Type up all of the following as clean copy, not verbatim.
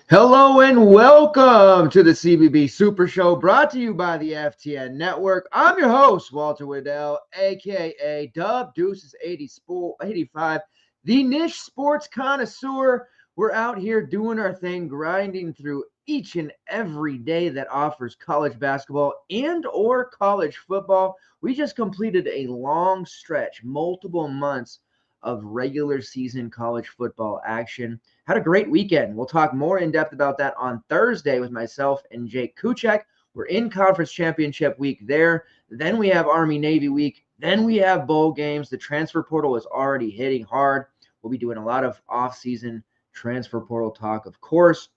Hello and welcome to the CBB Super Show, brought to you by the FTN Network. I'm your host, Walt Waddell, aka Dub Deuces 85, the niche sports connoisseur. We're out here doing our thing, grinding through each and every day that offers college basketball and or college football. We just completed a long stretch, multiple months of regular season college football action. Had a great weekend. We'll talk more in depth about that on Thursday with myself and Jake Kuchek. We're in conference championship week there. Then we have Army-Navy week. Then we have bowl games. The transfer portal is already hitting hard. We'll be doing a lot of off-season transfer portal talk, of course.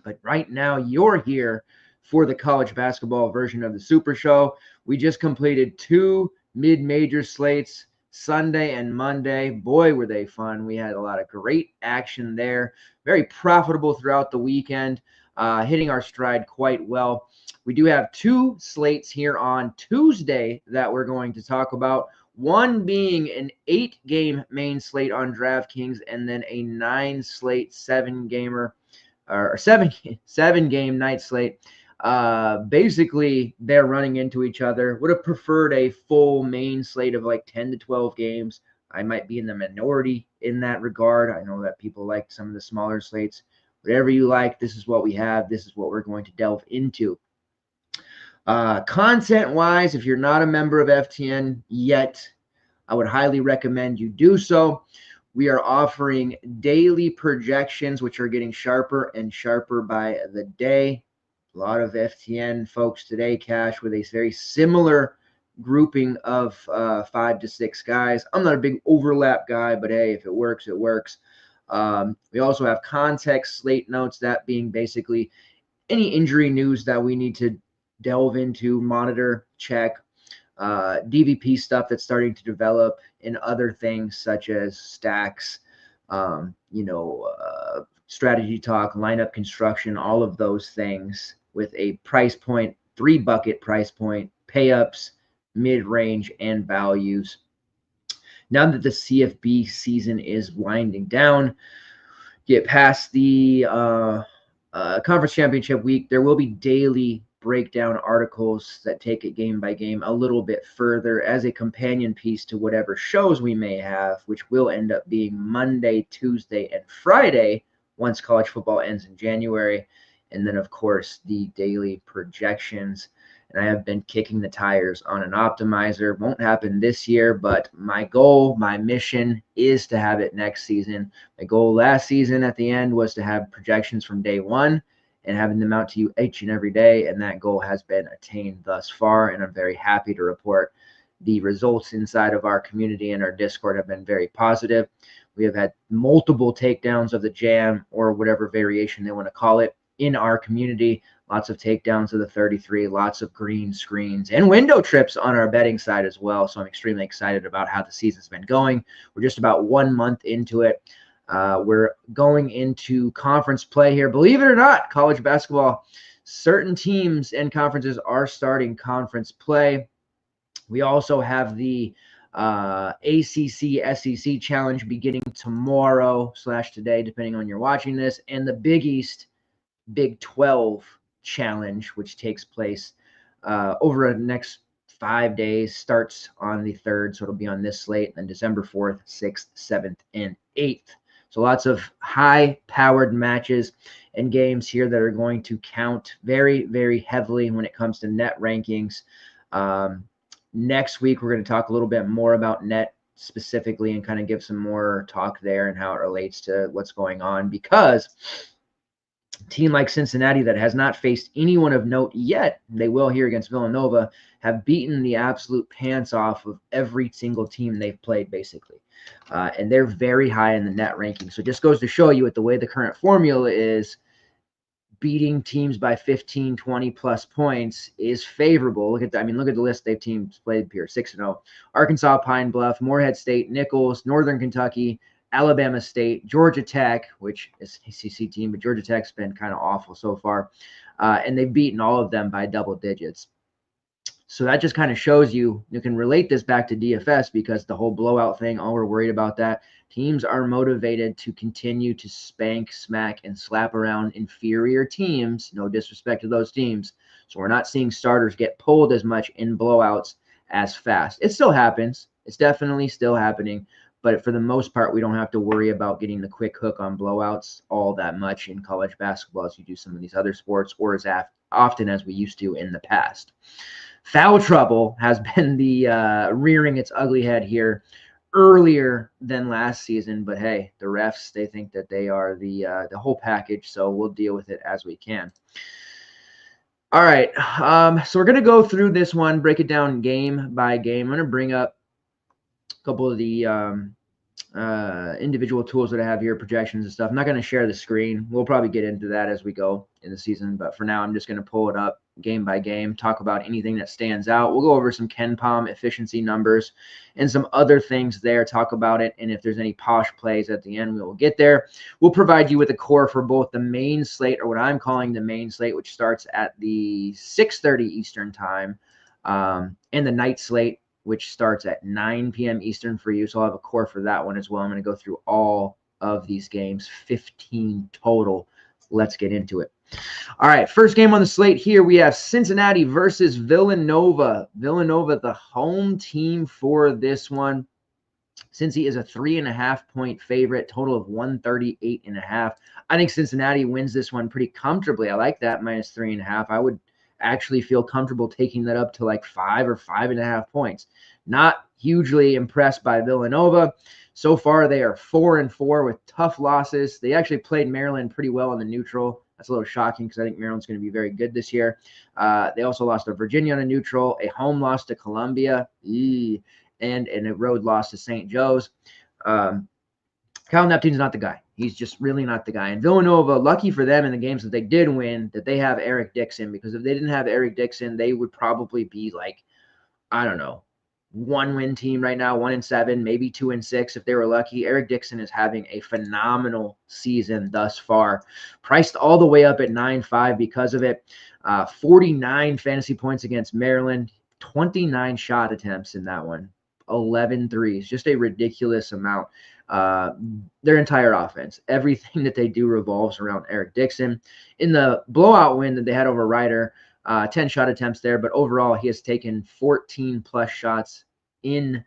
But right now, you're here for the college basketball version of the Super Show. We just completed 2 mid-major slates, Sunday and Monday. Boy, were they fun. We had a lot of great action there. Very profitable throughout the weekend, hitting our stride quite well. We do have 2 slates here on Tuesday that we're going to talk about. One being an 8-game main slate on DraftKings, and then a 9-slate 7-game night slate. Basically, they're running into each other. Would have preferred a full main slate of like 10 to 12 games. I might be in the minority in that regard. I know that people like some of the smaller slates. Whatever you like, this is what we have. This is what we're going to delve into. Content-wise, if you're not a member of FTN yet, I would highly recommend you do so. We are offering daily projections, which are getting sharper and sharper by the day. A lot of FTN folks today cash with a very similar grouping of 5 to 6 guys. I'm not a big overlap guy, but hey, if it works, it works. We also have context slate notes, that being basically any injury news that we need to delve into, monitor, check. DVP stuff that's starting to develop in other things such as stacks, strategy talk, lineup construction, all of those things with a price point, 3-bucket price point, pay-ups, mid-range, and values. Now that the CFB season is winding down, get past the conference championship week, there will be daily breakdown articles that take it game by game a little bit further as a companion piece to whatever shows we may have, which will end up being Monday, Tuesday, and Friday once college football ends in January. And then, of course, the daily projections. And I have been kicking the tires on an optimizer. Won't happen this year, but my goal, my mission is to have it next season. My goal last season at the end was to have projections from day one and having them out to you each and every day. And that goal has been attained thus far. And I'm very happy to report the results inside of our community and our Discord have been very positive. We have had multiple takedowns of the jam or whatever variation they want to call it in our community. Lots of takedowns of the 33, lots of green screens and window trips on our betting side as well. So I'm extremely excited about how the season's been going. We're just about 1 month into it. We're going into conference play here. Believe it or not, college basketball, certain teams and conferences are starting conference play. We also have the ACC SEC challenge beginning tomorrow/today, depending on you're watching this, and the Big East Big 12 challenge, which takes place over the next 5 days, starts on the 3rd, so it'll be on this slate, and then December 4th, 6th, 7th, and 8th. So lots of high-powered matches and games here that are going to count very, very heavily when it comes to net rankings. Next week, we're going to talk a little bit more about net specifically and kind of give some more talk there and how it relates to what's going on, because team like Cincinnati that has not faced anyone of note yet, they will here against Villanova, have beaten the absolute pants off of every single team they've played, basically. And they're very high in the net ranking. So it just goes to show you with the way the current formula is, beating teams by 15, 20 plus points is favorable. Look at the list they've teams played here: 6-0. Arkansas, Pine Bluff, Morehead State, Nichols, Northern Kentucky, Alabama State, Georgia Tech, which is an ACC team, but Georgia Tech's been kind of awful so far. And they've beaten all of them by double digits. So that just kind of shows you can relate this back to DFS, because the whole blowout thing, all we're worried about that. Teams are motivated to continue to spank, smack, and slap around inferior teams. No disrespect to those teams. So we're not seeing starters get pulled as much in blowouts as fast. It still happens. It's definitely still happening. But for the most part, we don't have to worry about getting the quick hook on blowouts all that much in college basketball as you do some of these other sports, or as often as we used to in the past. Foul trouble has been the rearing its ugly head here earlier than last season, but hey, the refs, they think that they are the whole package, so we'll deal with it as we can. All right, so we're going to go through this one, break it down game by game. I'm going to bring up a couple of the individual tools that I have here, projections and stuff. I'm not going to share the screen. We'll probably get into that as we go in the season, but for now, I'm just going to pull it up game by game, talk about anything that stands out. We'll go over some KenPom efficiency numbers and some other things there, talk about it, and if there's any posh plays at the end, we will get there. We'll provide you with a core for both the main slate, or what I'm calling the main slate, which starts at the 6:30 Eastern time, and the night slate, which starts at 9 p.m. Eastern for you. So I'll have a core for that one as well. I'm going to go through all of these games, 15 total. Let's get into it. All right, first game on the slate here, we have Cincinnati versus Villanova. Villanova, the home team for this one. Cincy is a 3.5-point favorite, total of 138.5. I think Cincinnati wins this one pretty comfortably. I like that -3.5. I would actually feel comfortable taking that up to like 5 or 5.5 points. Not hugely impressed by Villanova. So far, they are 4-4 with tough losses. They actually played Maryland pretty well on the neutral. That's a little shocking because I think Maryland's going to be very good this year. They also lost to Virginia on a neutral, a home loss to Columbia, and a road loss to St. Joe's. Kyle Neptune's not the guy. He's just really not the guy. And Villanova, lucky for them in the games that they did win, that they have Eric Dixon, because if they didn't have Eric Dixon, they would probably be like, I don't know, 1-win team right now, 1-7, maybe 2-6 if they were lucky. Eric Dixon is having a phenomenal season thus far. Priced all the way up at 9.5 because of it. 49 fantasy points against Maryland, 29 shot attempts in that one, 11 threes, just a ridiculous amount. Their entire offense, everything that they do revolves around Eric Dixon. In the blowout win that they had over Ryder, 10 shot attempts there, but overall he has taken 14 plus shots in,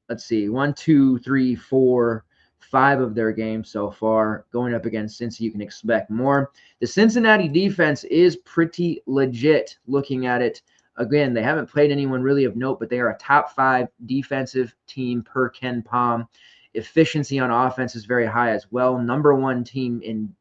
let's see, 1, 2, 3, 4, 5 of their games so far. Going up against Cincy, you can expect more. The Cincinnati defense is pretty legit looking at it. Again, they haven't played anyone really of note, but they are a top 5 defensive team per KenPom. Efficiency on offense is very high as well. Number 1 team in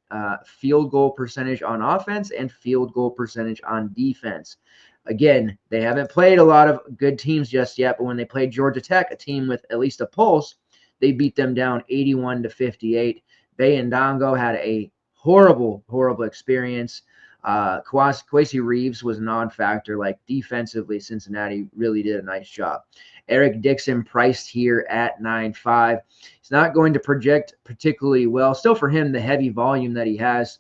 field goal percentage on offense and field goal percentage on defense. Again, they haven't played a lot of good teams just yet, but when they played Georgia Tech, a team with at least a pulse, they beat them down 81-58. Bayandongo had a horrible, horrible experience. Kwesi Reeves was a non-factor. Like defensively, Cincinnati really did a nice job. Eric Dixon priced here at 9.5. He's not going to project particularly well. Still for him, the heavy volume that he has,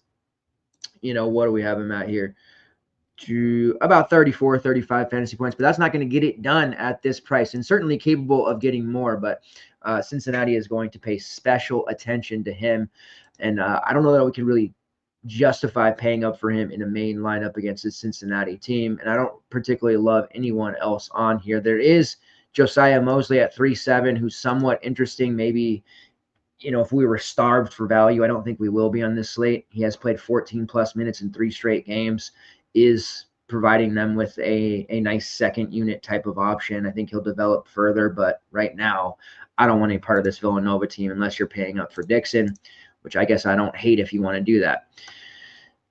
what do we have him at here? To about 34, 35 fantasy points, but that's not going to get it done at this price, and certainly capable of getting more. But Cincinnati is going to pay special attention to him. And I don't know that we can really justify paying up for him in a main lineup against the Cincinnati team. And I don't particularly love anyone else on here. There is Josiah Mosley at 3.7, who's somewhat interesting. Maybe, if we were starved for value, I don't think we will be on this slate. He has played 14 plus minutes in 3 straight games, is providing them with a nice second unit type of option. I think he'll develop further, but right now I don't want any part of this Villanova team unless you're paying up for Dixon, which I guess I don't hate if you want to do that.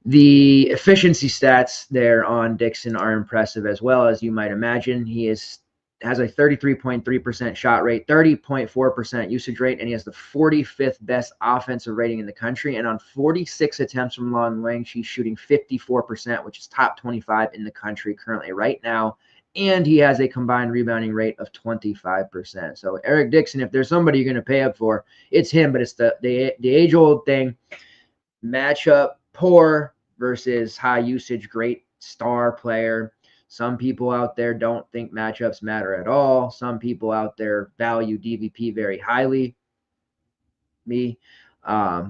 The efficiency stats there on Dixon are impressive as well, as you might imagine. He has a 33.3% shot rate, 30.4% usage rate, and he has the 45th best offensive rating in the country. And on 46 attempts from long range, he's shooting 54%, which is top 25 in the country currently right now. And he has a combined rebounding rate of 25%. So Eric Dixon, if there's somebody you're going to pay up for, it's him. But it's the age-old thing. Matchup poor versus high usage, great star player. Some people out there don't think matchups matter at all. Some people out there value DVP very highly. Me.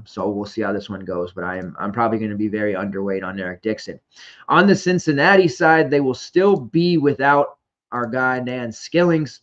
So we'll see how this one goes, but I'm probably going to be very underweight on Eric Dixon. On the Cincinnati side, they will still be without our guy Dan Skillings.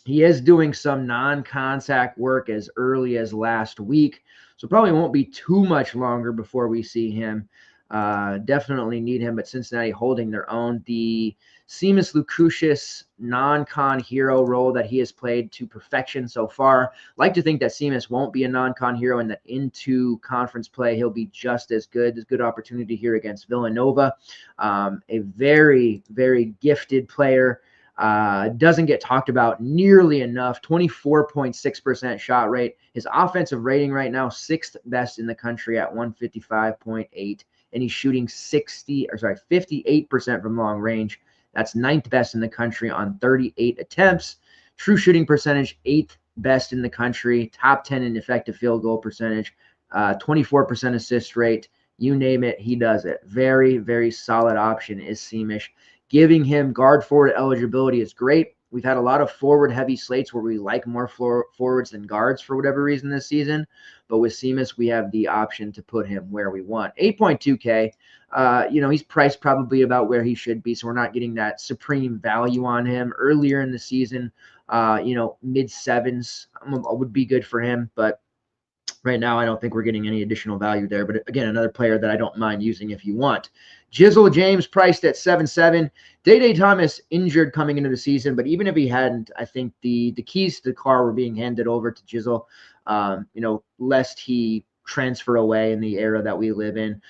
He is doing some non-contact work as early as last week, so probably won't be too much longer before we see him. Definitely need him, but Cincinnati holding their own. The Seamus Lucucius non-con hero role that he has played to perfection so far. Like to think that Seamus won't be a non-con hero and that into conference play he'll be just as good. There's a good opportunity here against Villanova. A very, very gifted player. Doesn't get talked about nearly enough. 24.6% shot rate. His offensive rating right now, 6th best in the country at 155.8. And he's shooting 58% from long range. That's 9th best in the country on 38 attempts. True shooting percentage, 8th best in the country. Top 10 in effective field goal percentage. 24% assist rate. You name it, he does it. Very, very solid option is Seamus. Giving him guard forward eligibility is great. We've had a lot of forward heavy slates where we like more forwards than guards for whatever reason this season. But with Seamus, we have the option to put him where we want. 8.2K. He's priced probably about where he should be. So we're not getting that supreme value on him. Earlier in the season, mid sevens would be good for him. But right now, I don't think we're getting any additional value there. But again, another player that I don't mind using if you want. Jizzle James priced at 7.7. Day Thomas injured coming into the season, but even if he hadn't, I think the keys to the car were being handed over to Jizzle, lest he transfer away in the era that we live in.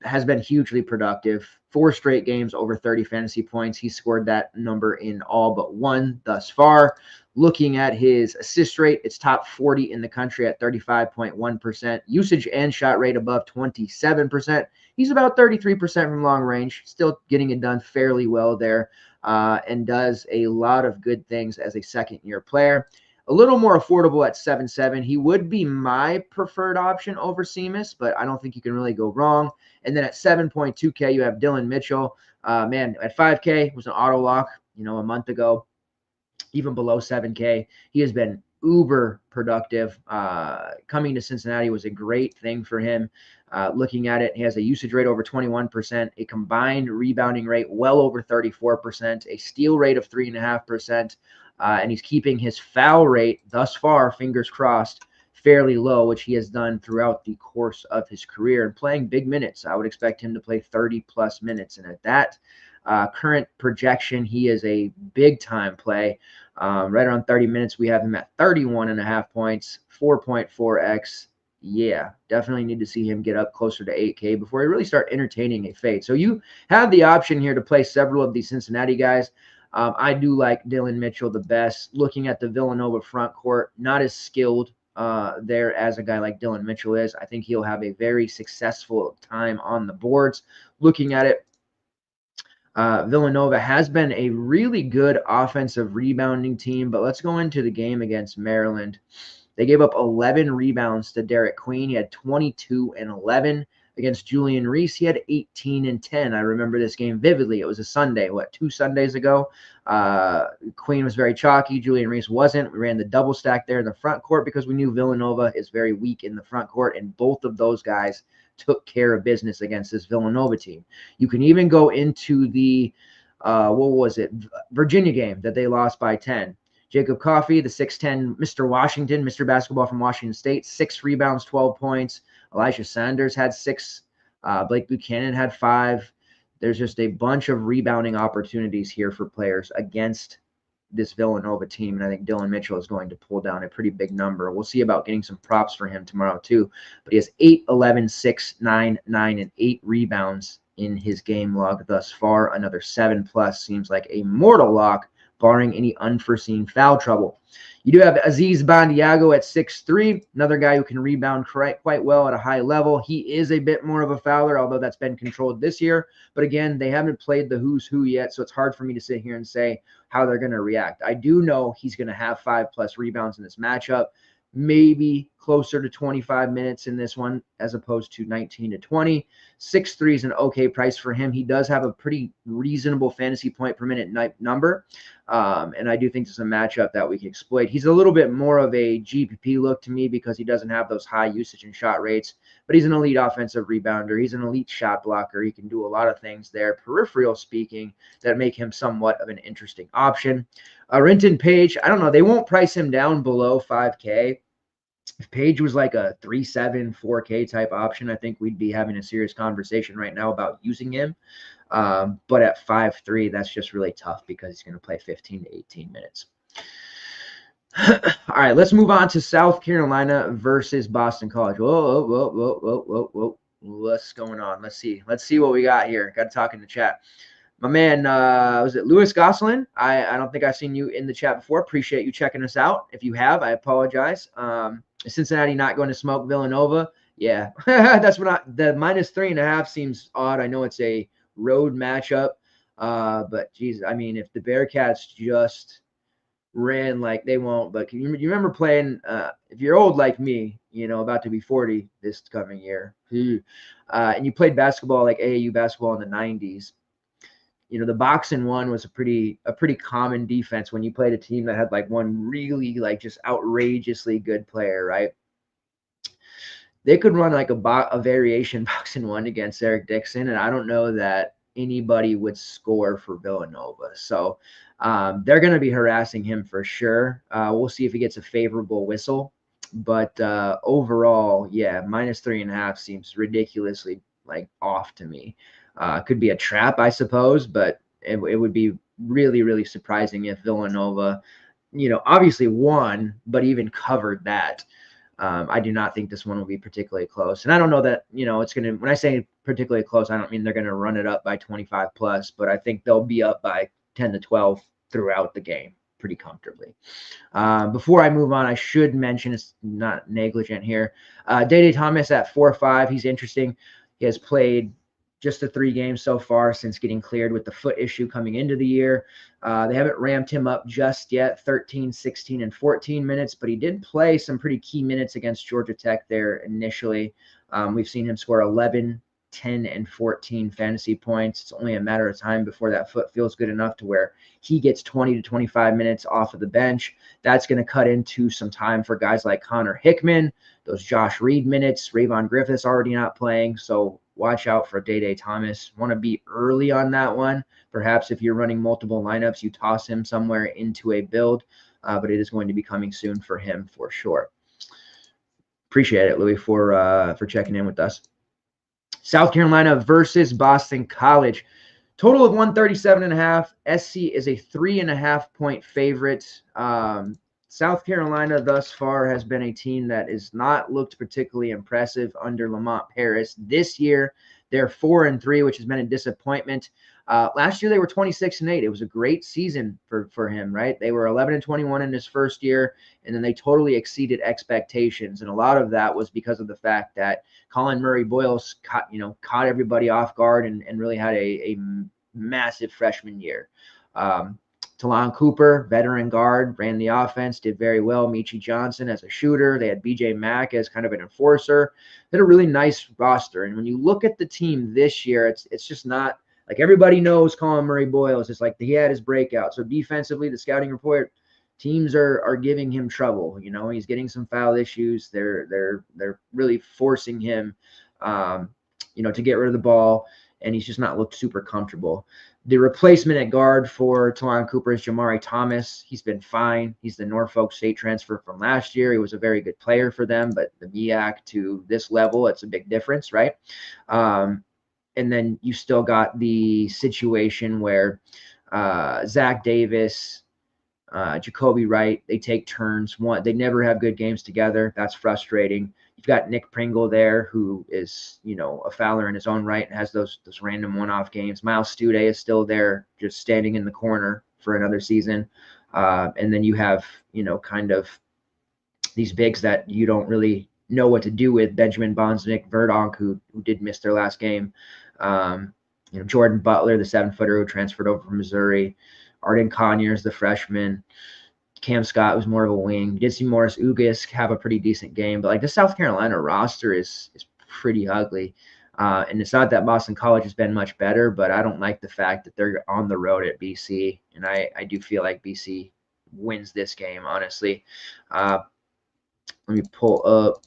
Has been hugely productive. 4 straight games over 30 fantasy points. He scored that number in all but one thus far. Looking at his assist rate, it's top 40 in the country at 35.1%. Usage and shot rate above 27%. He's about 33% from long range, still getting it done fairly well there, and does a lot of good things as a second-year player. A little more affordable at 7.7. He would be my preferred option over Seamus, but I don't think you can really go wrong. And then at 7.2K, you have Dylan Mitchell. At 5K was an auto lock, a month ago. Even below 7K, he has been uber productive. Coming to Cincinnati was a great thing for him. Looking at it, he has a usage rate over 21%, a combined rebounding rate well over 34%, a steal rate of 3.5%, and he's keeping his foul rate thus far, fingers crossed, fairly low, which he has done throughout the course of his career. And playing big minutes, I would expect him to play 30-plus minutes. And at that current projection, he is a big-time play. Right around 30 minutes, we have him at 31.5 points, 4.4x. Yeah, definitely need to see him get up closer to 8K before he really start entertaining a fade. So you have the option here to play several of these Cincinnati guys. I do like Dylan Mitchell the best. Looking at the Villanova front court, not as skilled there as a guy like Dylan Mitchell is. I think he'll have a very successful time on the boards. Looking at it, Villanova has been a really good offensive rebounding team, but let's go into the game against Maryland. They gave up 11 rebounds to Derek Queen. He had 22 and 11. Against Julian Reese, he had 18 and 10. I remember this game vividly. It was a Sunday, 2 Sundays ago. Queen was very chalky. Julian Reese wasn't. We ran the double stack there in the front court because we knew Villanova is very weak in the front court, and both of those guys took care of business against this Villanova team. You can even go into the, Virginia game that they lost by 10. Jacob Coffey, the 6'10", Mr. Washington, Mr. Basketball from Washington State, 6 rebounds, 12 points. Elijah Sanders had 6. Blake Buchanan had 5. There's just a bunch of rebounding opportunities here for players against this Villanova team, and I think Dylan Mitchell is going to pull down a pretty big number. We'll see about getting some props for him tomorrow too. But he has 8, 11, 6, 9, 9, and 8 rebounds in his game log thus far. Another 7+ seems like a mortal lock, barring any unforeseen foul trouble. You do have Aziz Bandiago at 6'3", another guy who can rebound quite well at a high level. He is a bit more of a fouler, although that's been controlled this year. But again, they haven't played the who's who yet, so it's hard for me to sit here and say how they're going to react. I do know he's going to have 5+ rebounds in this matchup, maybe closer to 25 minutes in this one as opposed to 19 to 20. 6'3" is an okay price for him. He does have a pretty reasonable fantasy point per minute number, and I do think this is a matchup that we can exploit. He's a little bit more of a GPP look to me because he doesn't have those high usage and shot rates, but he's an elite offensive rebounder. He's an elite shot blocker. He can do a lot of things there, peripheral speaking, that make him somewhat of an interesting option. Renton Page, I don't know. They won't price him down below 5K. If Page was like a 3.7, 4K type option, I think we'd be having a serious conversation right now about using him. But at 5'3", that's just really tough because he's going to play 15 to 18 minutes. All right, let's move on to South Carolina versus Boston College. Whoa. What's going on? Let's see what we got here. Got to talk in the chat. My man, was it Louis Gosselin? I don't think I've seen you in the chat before. Appreciate you checking us out. If you have, I apologize. Cincinnati not going to smoke Villanova. Yeah, that's what the -3.5 seems odd. I know it's a road matchup, but geez, I mean, if the Bearcats just ran like they won't, but you remember playing, if you're old like me, about to be 40 this coming year, and you played basketball like AAU basketball in the 90s, the boxing one was a pretty common defense when you played a team that had like one really like just outrageously good player, right? They could run like a variation boxing one against Eric Dixon, and I don't know that anybody would score for Villanova. So they're going to be harassing him for sure. We'll see if he gets a favorable whistle. But overall, yeah, -3.5 seems ridiculously like off to me. Could be a trap, I suppose, but it would be really, really surprising if Villanova, obviously won, but even covered that. I do not think this one will be particularly close. And I don't know that, it's going to, when I say particularly close, I don't mean they're going to run it up by 25+, but I think they'll be up by 10 to 12 throughout the game pretty comfortably. Before I move on, I should mention, it's not negligent here, Day Thomas at 4.5. He's interesting. He has played just the 3 games so far since getting cleared with the foot issue coming into the year. They haven't ramped him up just yet, 13, 16, and 14 minutes, but he did play some pretty key minutes against Georgia Tech there initially. We've seen him score 11, 10, and 14 fantasy points. It's only a matter of time before that foot feels good enough to where he gets 20 to 25 minutes off of the bench. That's going to cut into some time for guys like Connor Hickman, those Josh Reed minutes. Rayvon Griffith's already not playing, so watch out for Day Thomas. Want to be early on that one. Perhaps if you're running multiple lineups, you toss him somewhere into a build, but it is going to be coming soon for him for sure. Appreciate it, Louis, for checking in with us. South Carolina versus Boston College. Total of 137.5. SC is a 3.5 point favorite. South Carolina thus far has been a team that has not looked particularly impressive under Lamont Paris. This year, they're 4-3, which has been a disappointment. Last year, they were 26-8. It was a great season for him, right? They were 11-21 in his first year, and then they totally exceeded expectations. And a lot of that was because of the fact that Colin Murray-Boyles caught everybody off guard and really had a massive freshman year. Talon Cooper, veteran guard, ran the offense, did very well. Michi Johnson as a shooter. They had BJ Mack as kind of an enforcer. They had a really nice roster. And when you look at the team this year, it's just not like everybody knows Colin Murray-Boyles. It's like he had his breakout. So defensively, the scouting report, teams are giving him trouble. He's getting some foul issues. They're really forcing him, to get rid of the ball, and he's just not looked super comfortable. The replacement at guard for Talon Cooper is Jamari Thomas. He's been fine. He's the Norfolk State transfer from last year. He was a very good player for them, but the MEAC to this level, it's a big difference, right? And then you still got the situation where Zach Davis, Jacoby Wright, they take turns. They never have good games together. That's frustrating. You've got Nick Pringle there, who is, a fouler in his own right and has those random one-off games. Miles Stude is still there, just standing in the corner for another season. And then you have, kind of these bigs that you don't really know what to do with. Benjamin Bonds, Nick Verdonk, who did miss their last game. Jordan Butler, the 7-footer who transferred over from Missouri. Arden Conyers, the freshman. Cam Scott was more of a wing. You did see Morris Ugisk have a pretty decent game, but the South Carolina roster is pretty ugly. And it's not that Boston College has been much better, but I don't like the fact that they're on the road at BC. And I do feel like BC wins this game, honestly. Let me pull up.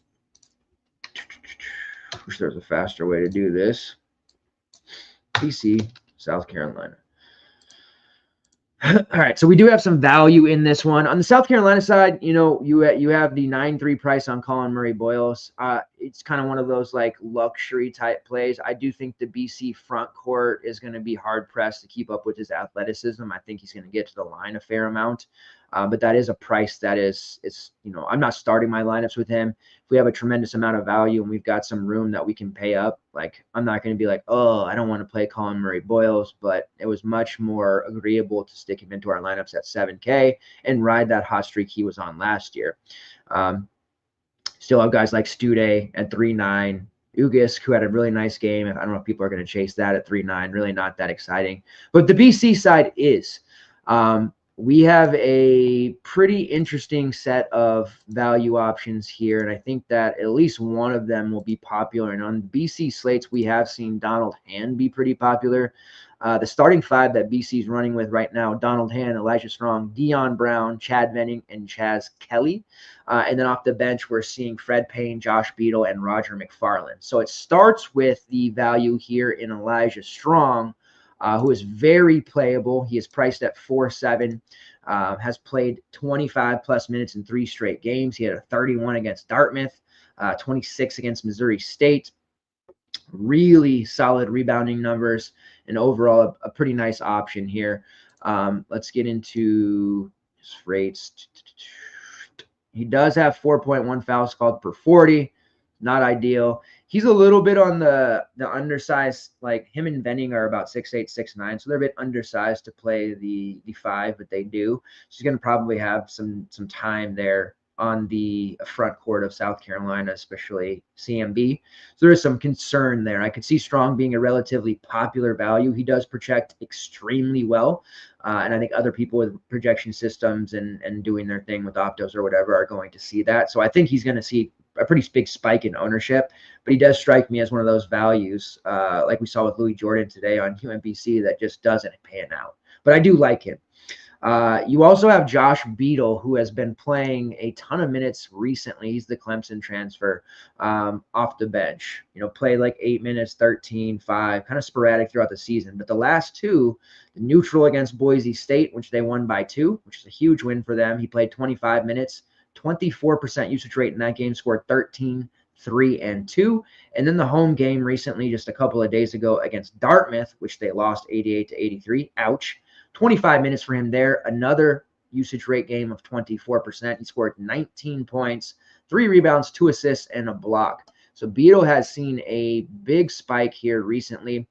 Wish there was a faster way to do this. BC, South Carolina. All right, so we do have some value in this one. On the South Carolina side, you have the 9-3 price on Colin Murray-Boyles. It's kind of one of those luxury type plays. I do think the BC front court is going to be hard pressed to keep up with his athleticism. I think he's going to get to the line a fair amount. But that is a price that I'm not starting my lineups with him. If we have a tremendous amount of value and we've got some room that we can pay up, I'm not going to be I don't want to play Colin Murray-Boyles, but it was much more agreeable to stick him into our lineups at 7K and ride that hot streak he was on last year. Still have guys like Stude at 3.9, Ugisk, who had a really nice game. I don't know if people are going to chase that at 3.9. Really not that exciting. But the BC side is. We have a pretty interesting set of value options here, and I think that at least one of them will be popular. And on BC slates, we have seen Donald Hand be pretty popular. The starting 5 that BC is running with right now: Donald Hand, Elijah Strong, Dion Brown, Chad Venning, and Chaz Kelly. And then off the bench, we're seeing Fred Payne, Josh Beadle, and Roger McFarland. So it starts with the value here in Elijah Strong, who is very playable. He is priced at 4.7, has played 25-plus minutes in 3 straight games. He had a 31 against Dartmouth, 26 against Missouri State. Really solid rebounding numbers, and overall a pretty nice option here. Let's get into his rates. He does have 4.1 fouls called per 40. Not ideal. He's a little bit on the undersized. Him and Venning are about 6'8", 6'9", so they're a bit undersized to play the 5, but they do. So he's going to probably have some time there on the front court of South Carolina, especially CMB. So there is some concern there. I could see Strong being a relatively popular value. He does project extremely well, and I think other people with projection systems and doing their thing with Optos or whatever are going to see that. So I think he's going to see a pretty big spike in ownership, but he does strike me as one of those values, like we saw with Louis Jordan today on UMBC, that just doesn't pan out. But I do like him. You also have Josh Beadle, who has been playing a ton of minutes recently. He's the Clemson transfer, off the bench. Played 8 minutes, 13, 5, kind of sporadic throughout the season. But the last 2, the neutral against Boise State, which they won by 2, which is a huge win for them. He played 25 minutes, 24% usage rate in that game, scored 13, 3, and 2. And then the home game recently, just a couple of days ago against Dartmouth, which they lost 88-83. Ouch. 25 minutes for him there. Another usage rate game of 24%. He scored 19 points, 3 rebounds, 2 assists, and a block. So Beadle has seen a big spike here recently.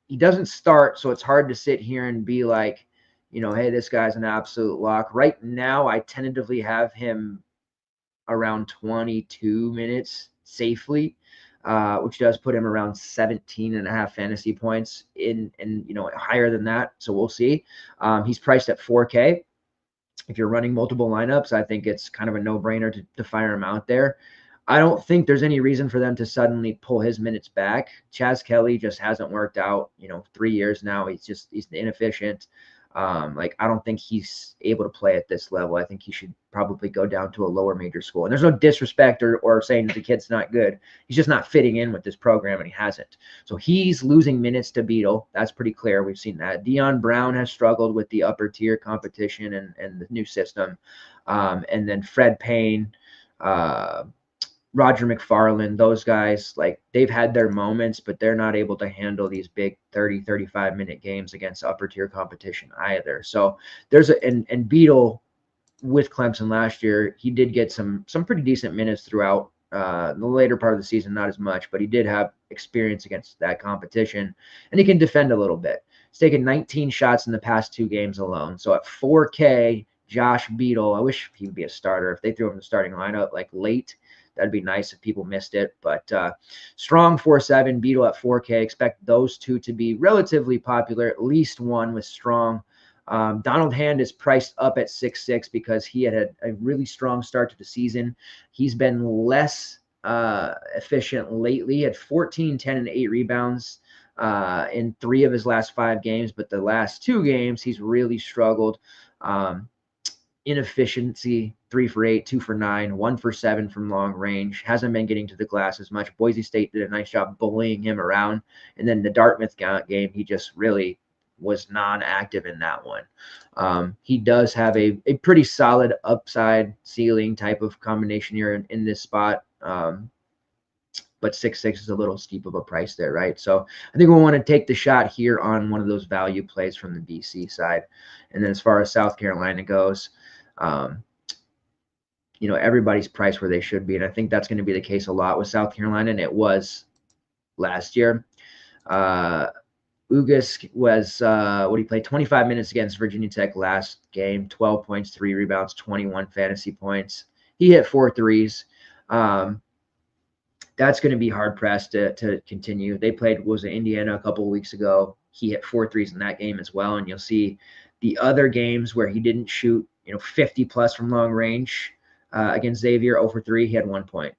He doesn't start, so it's hard to sit here and be hey, this guy's an absolute lock. Right now, I tentatively have him around 22 minutes safely, which does put him around 17.5 fantasy points and higher than that. So we'll see. He's priced at 4K. If you're running multiple lineups, I think it's kind of a no-brainer to fire him out there. I don't think there's any reason for them to suddenly pull his minutes back. Chaz Kelly just hasn't worked out, 3 years now. He's inefficient. I don't think he's able to play at this level. I think he should probably go down to a lower major school. And there's no disrespect or saying that the kid's not good. He's just not fitting in with this program, and he hasn't. So he's losing minutes to Beadle. That's pretty clear. We've seen that. Dion Brown has struggled with the upper tier competition and the new system. And then Fred Payne, Roger McFarland, those guys, like they've had their moments, but they're not able to handle these big 30, 35-minute games against upper tier competition either. So there's and Beadle with Clemson last year, he did get some pretty decent minutes throughout the later part of the season, not as much, but he did have experience against that competition, and he can defend a little bit. He's taken 19 shots in the past 2 games alone. So at 4K, Josh Beadle, I wish he would be a starter. If they threw him in the starting lineup like late, that'd be nice if people missed it. But Strong 4.7, Beadle at 4K. Expect those two to be relatively popular, at least one with Strong. Donald Hand is priced up at 6.6 because he had a really strong start to the season. He's been less efficient lately. He had 14, 10, and 8 rebounds in 3 of his last 5 games, but the last 2 games he's really struggled. Inefficiency, 3 for 8, 2 for 9, 1 for 7 from long range. Hasn't been getting to the glass as much. Boise State did a nice job bullying him around. And then the Dartmouth game, he just really was non-active in that one. He does have a pretty solid upside ceiling type of combination here in this spot. But 6.6 is a little steep of a price there, right? So I think we want to take the shot here on one of those value plays from the BC side. And then as far as South Carolina goes, everybody's priced where they should be. And I think that's going to be the case a lot with South Carolina, and it was last year. Ugas was, he played 25 minutes against Virginia Tech last game, 12 points, 3 rebounds, 21 fantasy points. He hit 4 threes. That's going to be hard-pressed to continue. They played, Indiana a couple of weeks ago. He hit 4 threes in that game as well, and you'll see the other games where he didn't shoot 50-plus from long range. Against Xavier, 0 for 3, he had 1 point.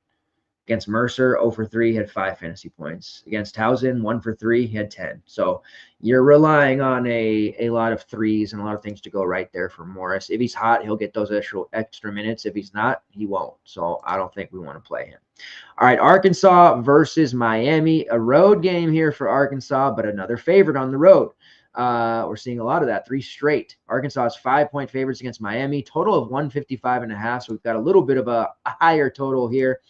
Against Mercer, 0 for 3, he had 5 fantasy points. Against Towson, 1 for 3, he had 10. So you're relying on a lot of threes and a lot of things to go right there for Morris. If he's hot, he'll get those extra minutes. If he's not, he won't. So I don't think we want to play him. All right, Arkansas versus Miami. A road game here for Arkansas, but another favorite on the road. We're seeing a lot of that, 3 straight. Arkansas is 5-point favorites against Miami, total of 155.5. So we've got a little bit of a higher total here.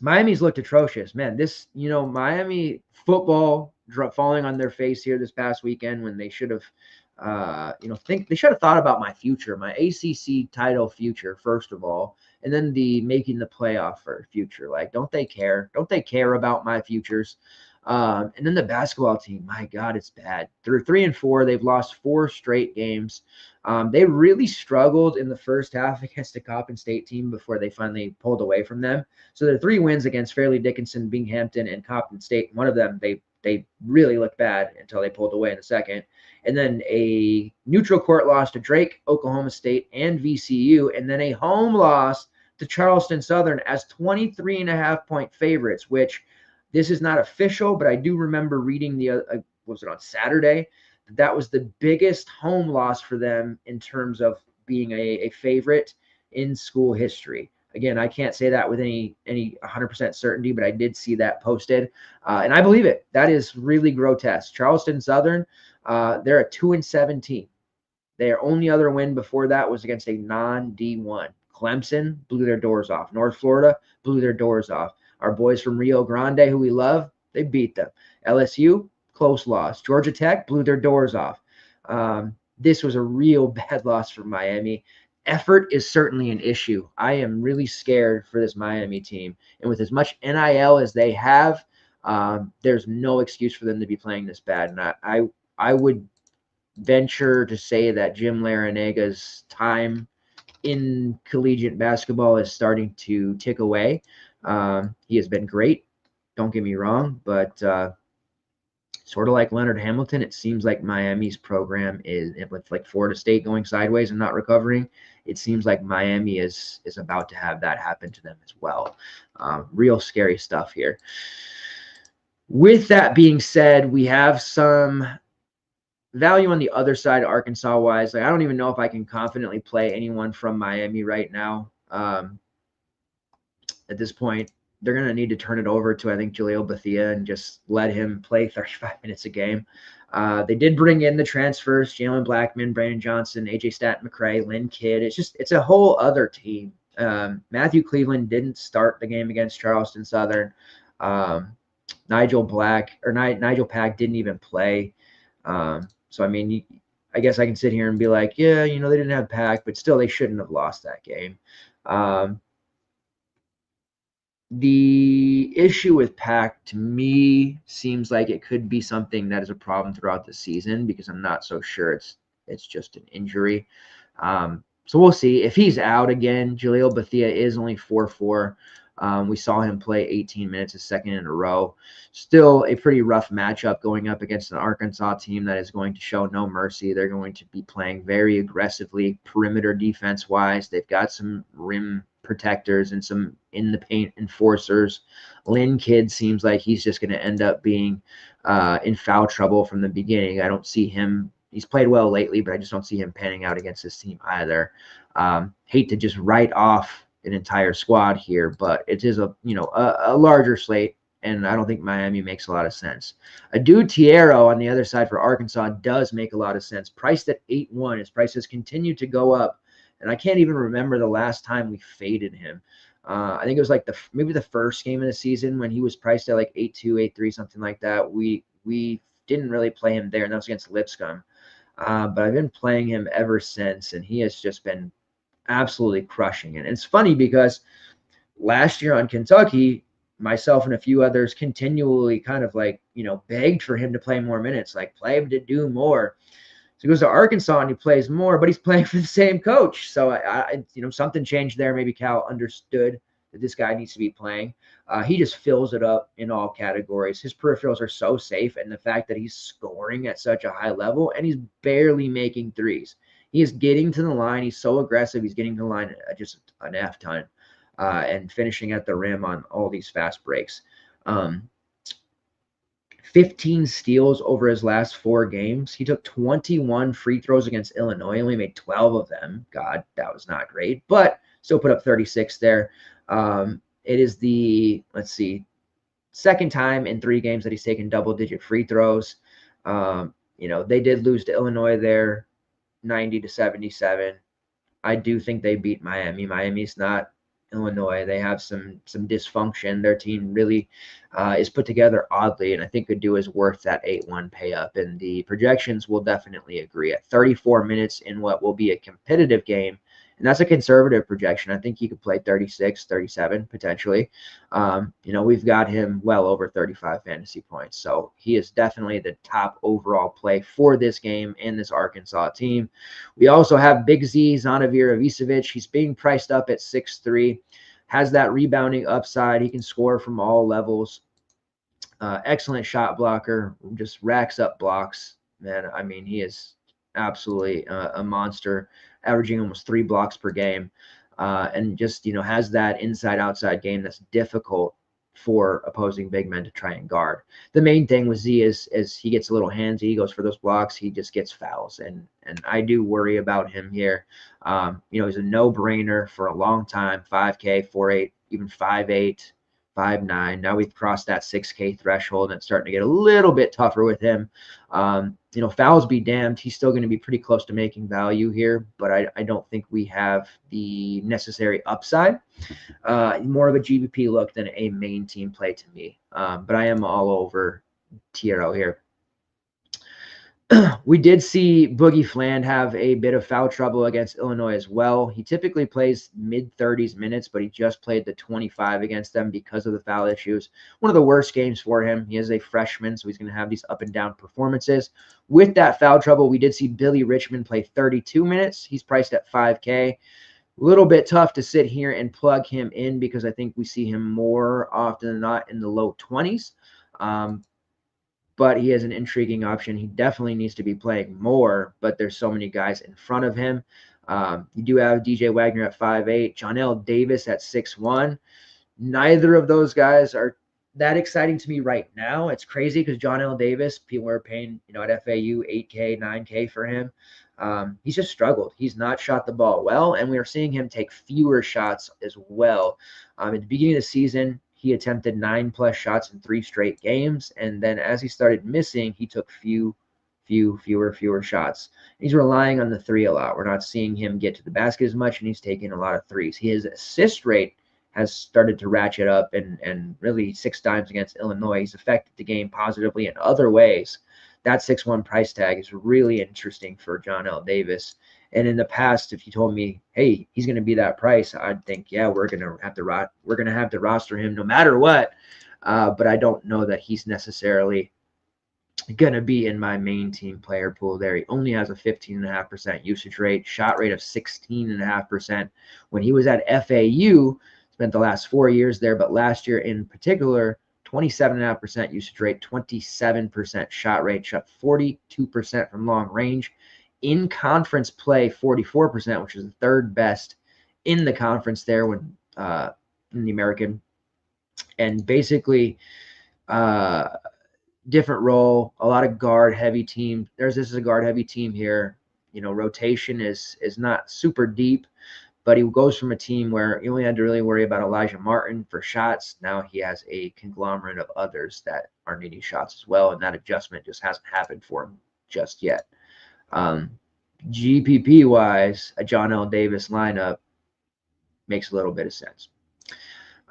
Miami's looked atrocious, man. This, Miami football falling on their face here this past weekend when they should have, they should have thought about my future, my ACC title future, first of all, and then the making the playoff for future. Like, don't they care? Don't they care about my futures? And then the basketball team, my God, it's bad. They're 3-4. They've lost 4 straight games. They really struggled in the first half against the Coppin State team before they finally pulled away from them. So their 3 wins against Fairleigh Dickinson, Binghamton, and Coppin State. One of them, they really looked bad until they pulled away in the second. And then a neutral court loss to Drake, Oklahoma State, and VCU. And then a home loss to Charleston Southern as 23.5-point favorites, which this is not official, but I do remember reading was it on Saturday? That was the biggest home loss for them in terms of being a favorite in school history. Again, I can't say that with any 100% certainty, but I did see that posted, and I believe it. That is really grotesque. Charleston Southern, they're a 2-7 team. Their only other win before that was against a non-D1. Clemson blew their doors off. North Florida blew their doors off. Our boys from Rio Grande, who we love, they beat them. LSU, close loss. Georgia Tech blew their doors off. This was a real bad loss for Miami. Effort is certainly an issue. I am really scared for this Miami team. And with as much NIL as they have, there's no excuse for them to be playing this bad. And I would venture to say that Jim Laranaga's time in collegiate basketball is starting to tick away. He has been great, don't get me wrong, but sort of like Leonard Hamilton, it seems like Miami's program is, with like Florida State going sideways and not recovering, it seems like Miami is about to have that happen to them as well. Real scary stuff here. With that being said, we have some value on the other side, Arkansas-wise. Like, I don't even know if I can confidently play anyone from Miami right now. At this point, they're going to need to turn it over to, I think, Jaleel Bethia and just let him play 35 minutes a game. They did bring in the transfers, Jalen Blackman, Brandon Johnson, AJ Staten-McCray, Lynn Kidd. It's a whole other team Matthew Cleveland didn't start the game against Charleston Southern. Nigel Pack didn't even play. So, I mean, I guess I can sit here and be like, yeah, they didn't have Pack, but still they shouldn't have lost that game. The issue with Pack to me seems like it could be something that is a problem throughout the season, because I'm not so sure it's just an injury. So we'll see. If he's out again, Jaleel Bethia is only 4-4. We saw him play 18 minutes, a second in a row. Still a pretty rough matchup going up against an Arkansas team that is going to show no mercy. They're going to be playing very aggressively, perimeter defense-wise. They've got some rim protectors and some in the paint enforcers. Lynn Kidd seems like he's just going to end up being in foul trouble from the beginning. I don't see him. He's played well lately, but I just don't see him panning out against this team either. Hate to just write off an entire squad here, but it is a larger slate, and I don't think Miami makes a lot of sense. Adu Tiero on the other side for Arkansas does make a lot of sense. Priced at 8-1, his prices continue to go up, and I can't even remember the last time we faded him. I think it was like maybe the first game of the season when he was priced at like 8-2, 8-3, something like that. We didn't really play him there, and that was against Lipscomb. But I've been playing him ever since, and he has just been absolutely crushing it. And it's funny because last year on Kentucky, myself and a few others continually kind of begged for him to play more minutes, like play him to do more. So he goes to Arkansas and he plays more, but he's playing for the same coach. So I something changed there. Maybe Cal understood that this guy needs to be playing. He just fills it up in all categories. His peripherals are so safe, and the fact that he's scoring at such a high level and he's barely making threes. He is getting to the line. He's so aggressive. He's getting to the line just an F ton and finishing at the rim on all these fast breaks. 15 steals over his last 4 games. He took 21 free throws against Illinois. Only made 12 of them. God, that was not great, but still put up 36 there. It is the, second time in 3 games that he's taken double-digit free throws. They did lose to Illinois there, 90-77. I do think they beat Miami. Miami's not Illinois. They have some dysfunction. Their team really is put together oddly, and I think Adu is worth that 8-1 pay up. And the projections will definitely agree at 34 minutes in what will be a competitive game. And that's a conservative projection. I think he could play 36, 37 potentially. We've got him well over 35 fantasy points. So he is definitely the top overall play for this game and this Arkansas team. We also have Big Z, Zanavir Ivicevic. He's being priced up at 6'3", has that rebounding upside. He can score from all levels. Excellent shot blocker, just racks up blocks. Man, I mean, he is absolutely a monster, averaging almost 3 blocks per game, and just has that inside-outside game that's difficult for opposing big men to try and guard. The main thing with Z is he gets a little handsy. He goes for those blocks. He just gets fouls, and I do worry about him here. He's a no-brainer for a long time. 5K, 4.8, even 5'8". 5'9". Now we've crossed that 6K threshold, and it's starting to get a little bit tougher with him. Fouls be damned. He's still going to be pretty close to making value here, but I don't think we have the necessary upside. More of a GBP look than a main team play to me. But I am all over Tiero here. We did see Boogie Fland have a bit of foul trouble against Illinois as well. He typically plays mid-30s minutes, but he just played the 25 against them because of the foul issues. One of the worst games for him. He is a freshman, so he's going to have these up and down performances. With that foul trouble, we did see Billy Richmond play 32 minutes. He's priced at 5K. A little bit tough to sit here and plug him in because I think we see him more often than not in the low 20s. But he is an intriguing option. He definitely needs to be playing more, but there's so many guys in front of him. You do have DJ Wagner at 5'8", Johnell Davis at 6'1". Neither of those guys are that exciting to me right now. It's crazy because Johnell Davis, people are paying, at FAU 8K, 9K for him. He's just struggled. He's not shot the ball well, and we are seeing him take fewer shots as well. At the beginning of the season, he attempted 9+ shots in 3 straight games, and then as he started missing, he took few fewer shots. He's relying on the three a lot. We're not seeing him get to the basket as much, and he's taking a lot of threes. His assist rate has started to ratchet up, and really 6 times against Illinois. He's affected the game positively in other ways. That 6-1 price tag is really interesting for John L. Davis. And in the past, if you told me, hey, he's going to be that price, I'd think, yeah, we're going to have to roster him no matter what. But I don't know that he's necessarily going to be in my main team player pool there. He only has a 15.5% usage rate, shot rate of 16.5%. When he was at FAU, spent the last 4 years there, but last year in particular, 27.5% usage rate, 27% shot rate, shot 42% from long range. In conference play, 44%, which is the third best in the conference there when in the American. And basically, different role, a lot of guard heavy team. This is a guard heavy team here. Rotation is not super deep, but he goes from a team where he only had to really worry about Elijah Martin for shots. Now he has a conglomerate of others that are needing shots as well, and that adjustment just hasn't happened for him just yet. GPP wise, a John L. Davis lineup makes a little bit of sense.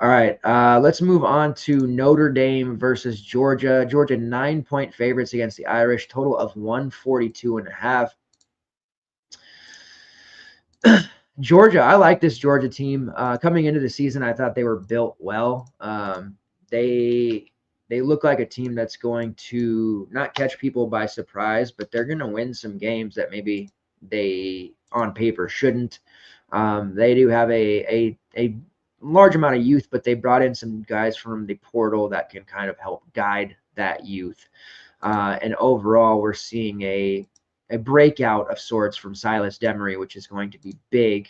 All right, let's move on to Notre Dame versus Georgia. Georgia 9-point favorites against the Irish, total of 142.5. Georgia, I like this Georgia team. Coming into the season, I thought they were built well. They look like a team that's going to not catch people by surprise, but they're going to win some games that maybe they on paper shouldn't. They do have a large amount of youth, but they brought in some guys from the portal that can kind of help guide that youth. And overall, we're seeing a breakout of sorts from Silas Demery, which is going to be big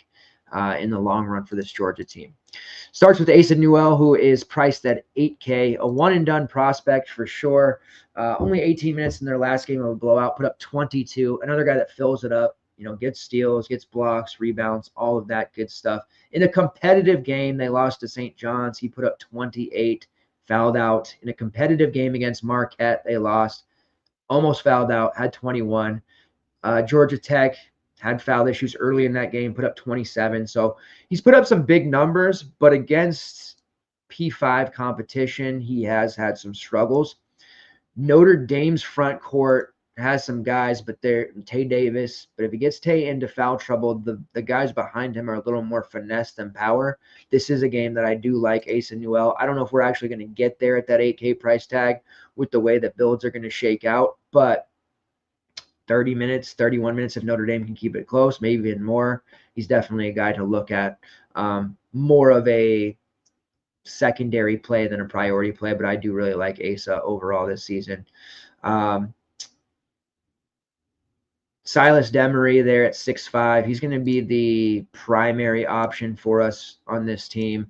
in the long run for this Georgia team. Starts with Asa Newell, who is priced at $8K, a one-and-done prospect for sure. Only 18 minutes in their last game of a blowout, put up 22. Another guy that fills it up, gets steals, gets blocks, rebounds, all of that good stuff. In a competitive game, they lost to St. John's. He put up 28, fouled out. In a competitive game against Marquette, they lost, almost fouled out, had 21. Georgia Tech had foul issues early in that game, put up 27. So he's put up some big numbers, but against P5 competition, he has had some struggles. Notre Dame's front court has some guys, but they're Tay Davis. But if he gets Tay into foul trouble, the guys behind him are a little more finesse than power. This is a game that I do like Asa Newell. I don't know if we're actually going to get there at that 8K price tag with the way that builds are going to shake out, but 30 minutes, 31 minutes if Notre Dame can keep it close, maybe even more. He's definitely a guy to look at. More of a secondary play than a priority play, but I do really like Asa overall this season. Silas Demery there at 6'5". He's going to be the primary option for us on this team,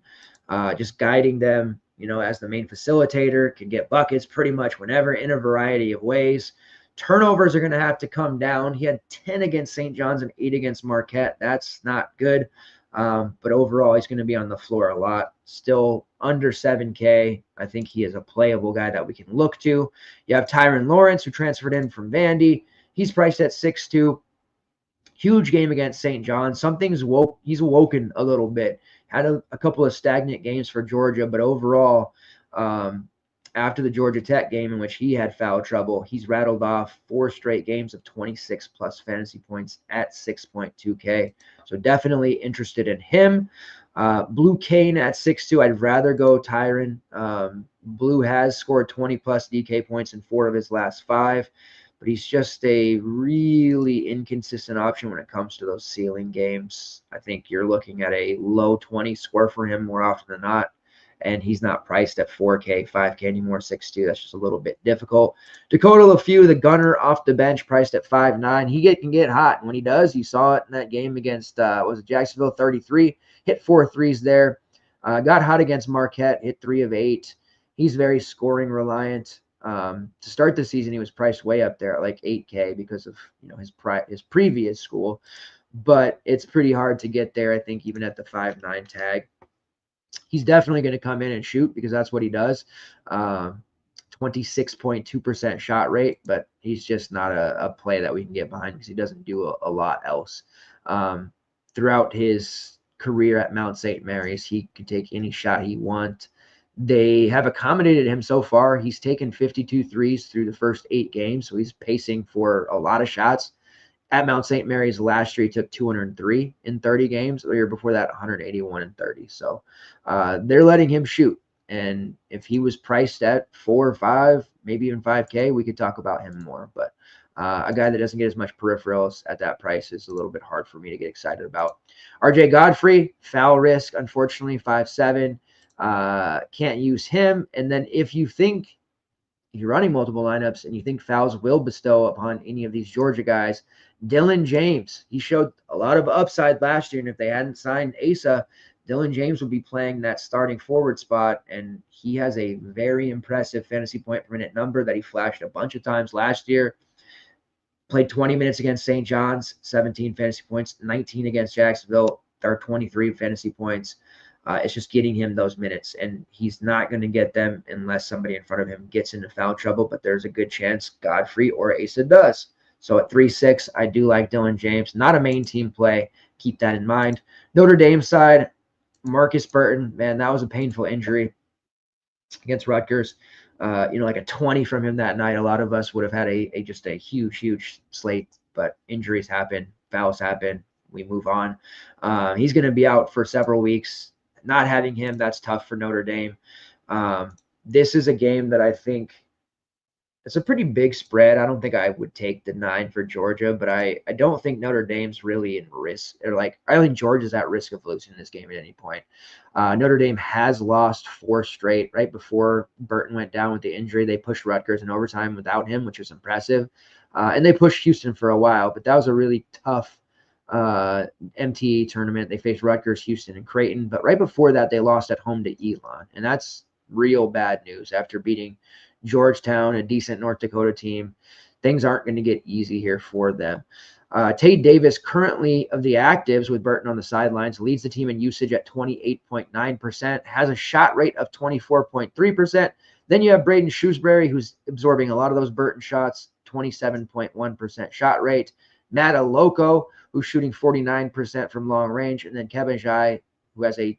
just guiding them, as the main facilitator, can get buckets pretty much whenever in a variety of ways. Turnovers are going to have to come down. He had 10 against St. John's and 8 against Marquette. That's not good. But overall, he's going to be on the floor a lot. Still under 7K. I think he is a playable guy that we can look to. You have Tyron Lawrence, who transferred in from Vandy. He's priced at 6'2". Huge game against St. John's. He's awoken a little bit. Had a couple of stagnant games for Georgia, but overall, after the Georgia Tech game in which he had foul trouble, he's rattled off 4 straight games of 26-plus fantasy points at 6.2K. So definitely interested in him. Blue Kane at 6'2". I'd rather go Tyron. Blue has scored 20-plus DK points in 4 of his last 5, but he's just a really inconsistent option when it comes to those ceiling games. I think you're looking at a low 20 score for him more often than not. And he's not priced at 4K, 5K anymore, 6'2". That's just a little bit difficult. Dakota Lafew, the gunner off the bench, priced at 5'9". He can get hot. And when he does, you saw it in that game against, Jacksonville, 33. Hit 4 threes there. Got hot against Marquette, hit 3 of 8. He's very scoring reliant. To start the season, he was priced way up there at like 8K because of his previous school. But it's pretty hard to get there, I think, even at the 5'9" tag. He's definitely going to come in and shoot because that's what he does. 26.2% shot rate, but he's just not a play that we can get behind because he doesn't do a lot else. Throughout his career at Mount St. Mary's, he could take any shot he wants. They have accommodated him so far. He's taken 52 threes through the first 8 games, so he's pacing for a lot of shots. At Mount St. Mary's last year, he took 203 in 30 games. The year before that, 181 in 30. So they're letting him shoot. And if he was priced at 4 or 5, maybe even 5K, we could talk about him more. But a guy that doesn't get as much peripherals at that price is a little bit hard for me to get excited about. RJ Godfrey, foul risk, unfortunately, 5'7". Can't use him. And then if you're running multiple lineups and you think fouls will bestow upon any of these Georgia guys, Dylan James, he showed a lot of upside last year. And if they hadn't signed Asa, Dylan James would be playing that starting forward spot. And he has a very impressive fantasy point per minute number that he flashed a bunch of times last year. Played 20 minutes against St. John's, 17 fantasy points, 19 against Jacksonville, or 23 fantasy points. It's just getting him those minutes, and he's not going to get them unless somebody in front of him gets into foul trouble, but there's a good chance Godfrey or Asa does. So at 3-6, I do like Dylan James. Not a main team play. Keep that in mind. Notre Dame side, Marcus Burton, man, that was a painful injury against Rutgers. Like a 20 from him that night. A lot of us would have had just a huge slate, but injuries happen, fouls happen. We move on. He's going to be out for several weeks. Not having him, that's tough for Notre Dame. This is a game that I think it's a pretty big spread. I don't think I would take the 9 for Georgia, but I don't think Notre Dame's really in risk. I think Georgia's at risk of losing this game at any point. Notre Dame has lost 4 straight. Right before Burton went down with the injury, they pushed Rutgers in overtime without him, which was impressive. And they pushed Houston for a while, but that was a really tough MTE tournament. They faced Rutgers, Houston, and Creighton. But right before that, they lost at home to Elon. And that's real bad news after beating Georgetown, a decent North Dakota team. Things aren't going to get easy here for them. Tate Davis, currently of the actives with Burton on the sidelines, leads the team in usage at 28.9%, has a shot rate of 24.3%. Then you have Braden Shrewsbury, who's absorbing a lot of those Burton shots, 27.1% shot rate. Matt Aloko, who's shooting 49% from long range. And then Kevin Jai, who has a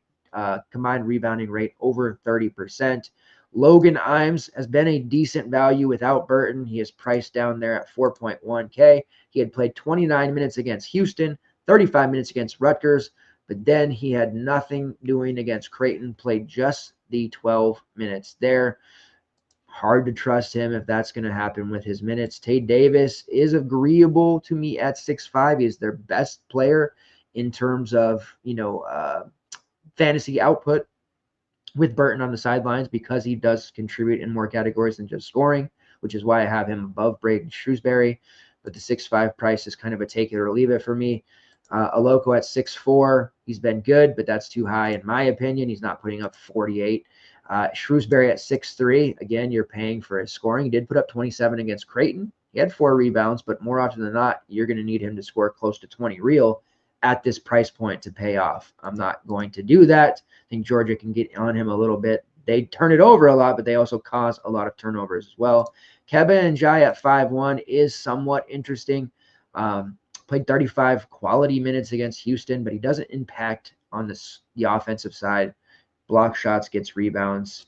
combined rebounding rate over 30%. Logan Imes has been a decent value without Burton. He is priced down there at 4.1K. He had played 29 minutes against Houston, 35 minutes against Rutgers, but then he had nothing doing against Creighton, played just the 12 minutes there. Hard to trust him if that's going to happen with his minutes. Tate Davis is agreeable to me at 6'5". He is their best player in terms of, fantasy output with Burton on the sidelines because he does contribute in more categories than just scoring, which is why I have him above Braden Shrewsbury. But the 6'5" price is kind of a take it or leave it for me. Aloko at 6'4", he's been good, but that's too high in my opinion. He's not putting up 48. Shrewsbury at 6'3", again, you're paying for his scoring. He did put up 27 against Creighton. He had 4 rebounds, but more often than not, you're going to need him to score close to 20 real at this price point to pay off. I'm not going to do that. I think Georgia can get on him a little bit. They turn it over a lot, but they also cause a lot of turnovers as well. Kevin Jai at 5'1" is somewhat interesting. Played 35 quality minutes against Houston, but he doesn't impact on the offensive side. Block shots, gets rebounds.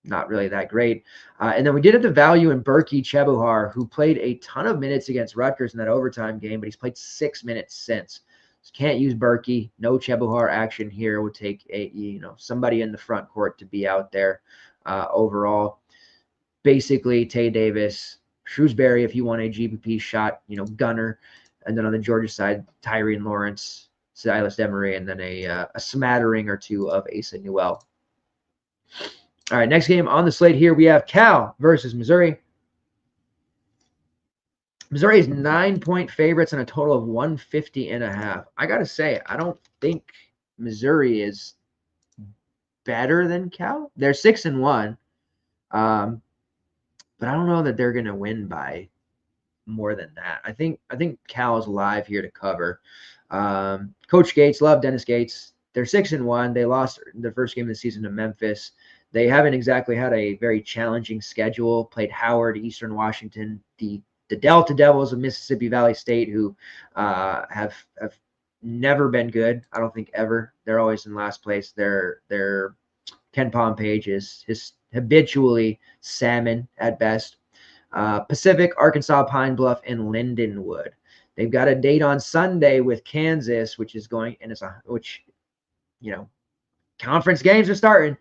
Not really that great. And then we did have the value in Berkey Chebuhar, who played a ton of minutes against Rutgers in that overtime game, but he's played 6 minutes since. So can't use Berkey. No Chebuhar action here. Would take somebody in the front court to be out there overall. Basically, Tate Davis, Shrewsbury, if you want a GPP shot, gunner. And then on the Georgia side, Tyreen Lawrence, Silas Demery, and then a smattering or two of Asa Newell. All right, next game on the slate here, we have Cal versus Missouri. Missouri is 9-point favorites and a total of 150.5. I got to say, I don't think Missouri is better than Cal. They're 6-1. But I don't know that they're going to win by more than that. I think Cal is live here to cover. Coach Gates, love Dennis Gates. They're 6-1. They lost the first game of the season to Memphis. They haven't exactly had a very challenging schedule. Played Howard, Eastern Washington, the Delta Devils of Mississippi Valley State, who have never been good. I don't think ever. They're always in last place. Their Ken Page is habitually salmon at best. Pacific, Arkansas, Pine Bluff, and Lindenwood. They've got a date on Sunday with Kansas, which is going, and conference games are starting,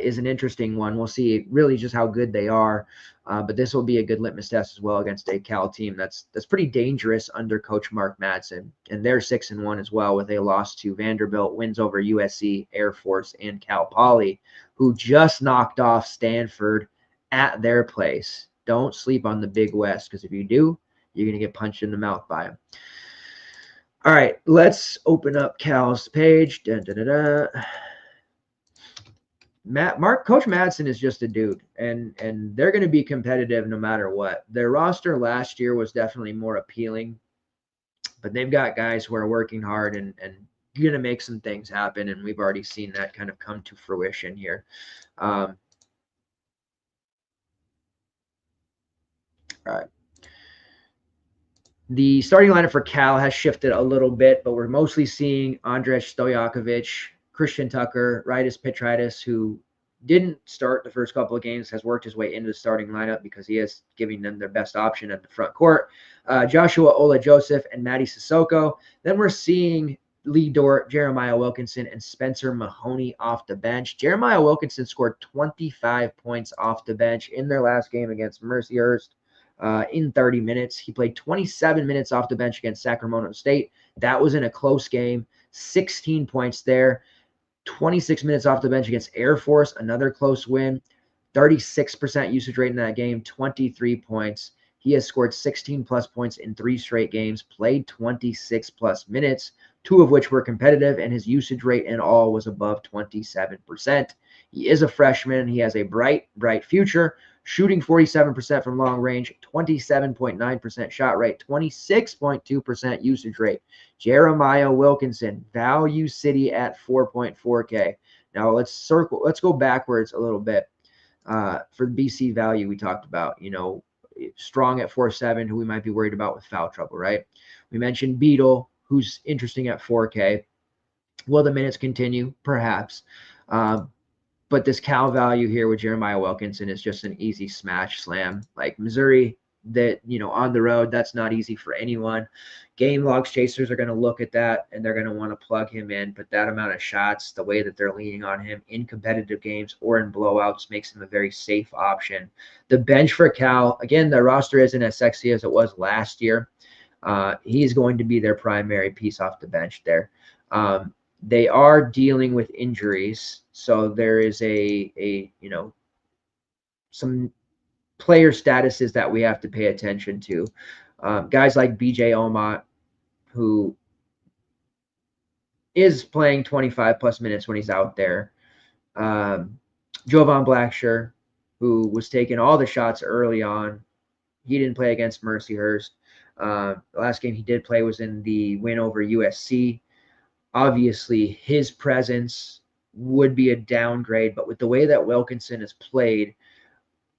is an interesting one. We'll see really just how good they are. But this will be a good litmus test as well against a Cal team that's pretty dangerous under Coach Mark Madsen. And they're 6-1 as well, with a loss to Vanderbilt, wins over USC, Air Force, and Cal Poly, who just knocked off Stanford at their place. Don't sleep on the Big West, because if you do, you're going to get punched in the mouth by them. All right, let's open up Cal's page. Coach Madsen is just a dude, and they're going to be competitive no matter what. Their roster last year was definitely more appealing, but they've got guys who are working hard and going to make some things happen, and we've already seen that kind of come to fruition here. All right. The starting lineup for Cal has shifted a little bit, but we're mostly seeing Andrej Stojakovic, Christian Tucker, Rytis Petritis, who didn't start the first couple of games, has worked his way into the starting lineup because he is giving them their best option at the front court. Joshua Ola Joseph and Matty Sissoko. Then we're seeing Lee Dort, Jeremiah Wilkinson, and Spencer Mahoney off the bench. Jeremiah Wilkinson scored 25 points off the bench in their last game against Mercyhurst. In 30 minutes. He played 27 minutes off the bench against Sacramento State. That was in a close game. 16 points there. 26 minutes off the bench against Air Force, another close win. 36% usage rate in that game, 23 points. He has scored 16 plus points in 3 straight games, played 26 plus minutes, 2 of which were competitive, and his usage rate in all was above 27%. He is a freshman. He has a bright future, shooting 47% from long range, 27.9% shot rate, 26.2% usage rate. Jeremiah Wilkinson, Value City at 4.4K. Now let's go backwards a little bit. For the BC value we talked about, Strong at 4.7, who we might be worried about with foul trouble, right? We mentioned Beadle, who's interesting at 4K. Will the minutes continue? Perhaps. But this Cal value here with Jeremiah Wilkinson is just an easy smash slam. Like Missouri, that, on the road, that's not easy for anyone. Game logs chasers are going to look at that, and they're going to want to plug him in. But that amount of shots, the way that they're leaning on him in competitive games or in blowouts, makes him a very safe option. The bench for Cal, again, the roster isn't as sexy as it was last year. He's going to be their primary piece off the bench there. They are dealing with injuries, so there is some player statuses that we have to pay attention to. Guys like BJ Omot, who is playing 25 plus minutes when he's out there. Jovan Blacksher, who was taking all the shots early on. He didn't play against Mercyhurst. The last game he did play was in the win over USC. Obviously, his presence would be a downgrade, but with the way that Wilkinson has played,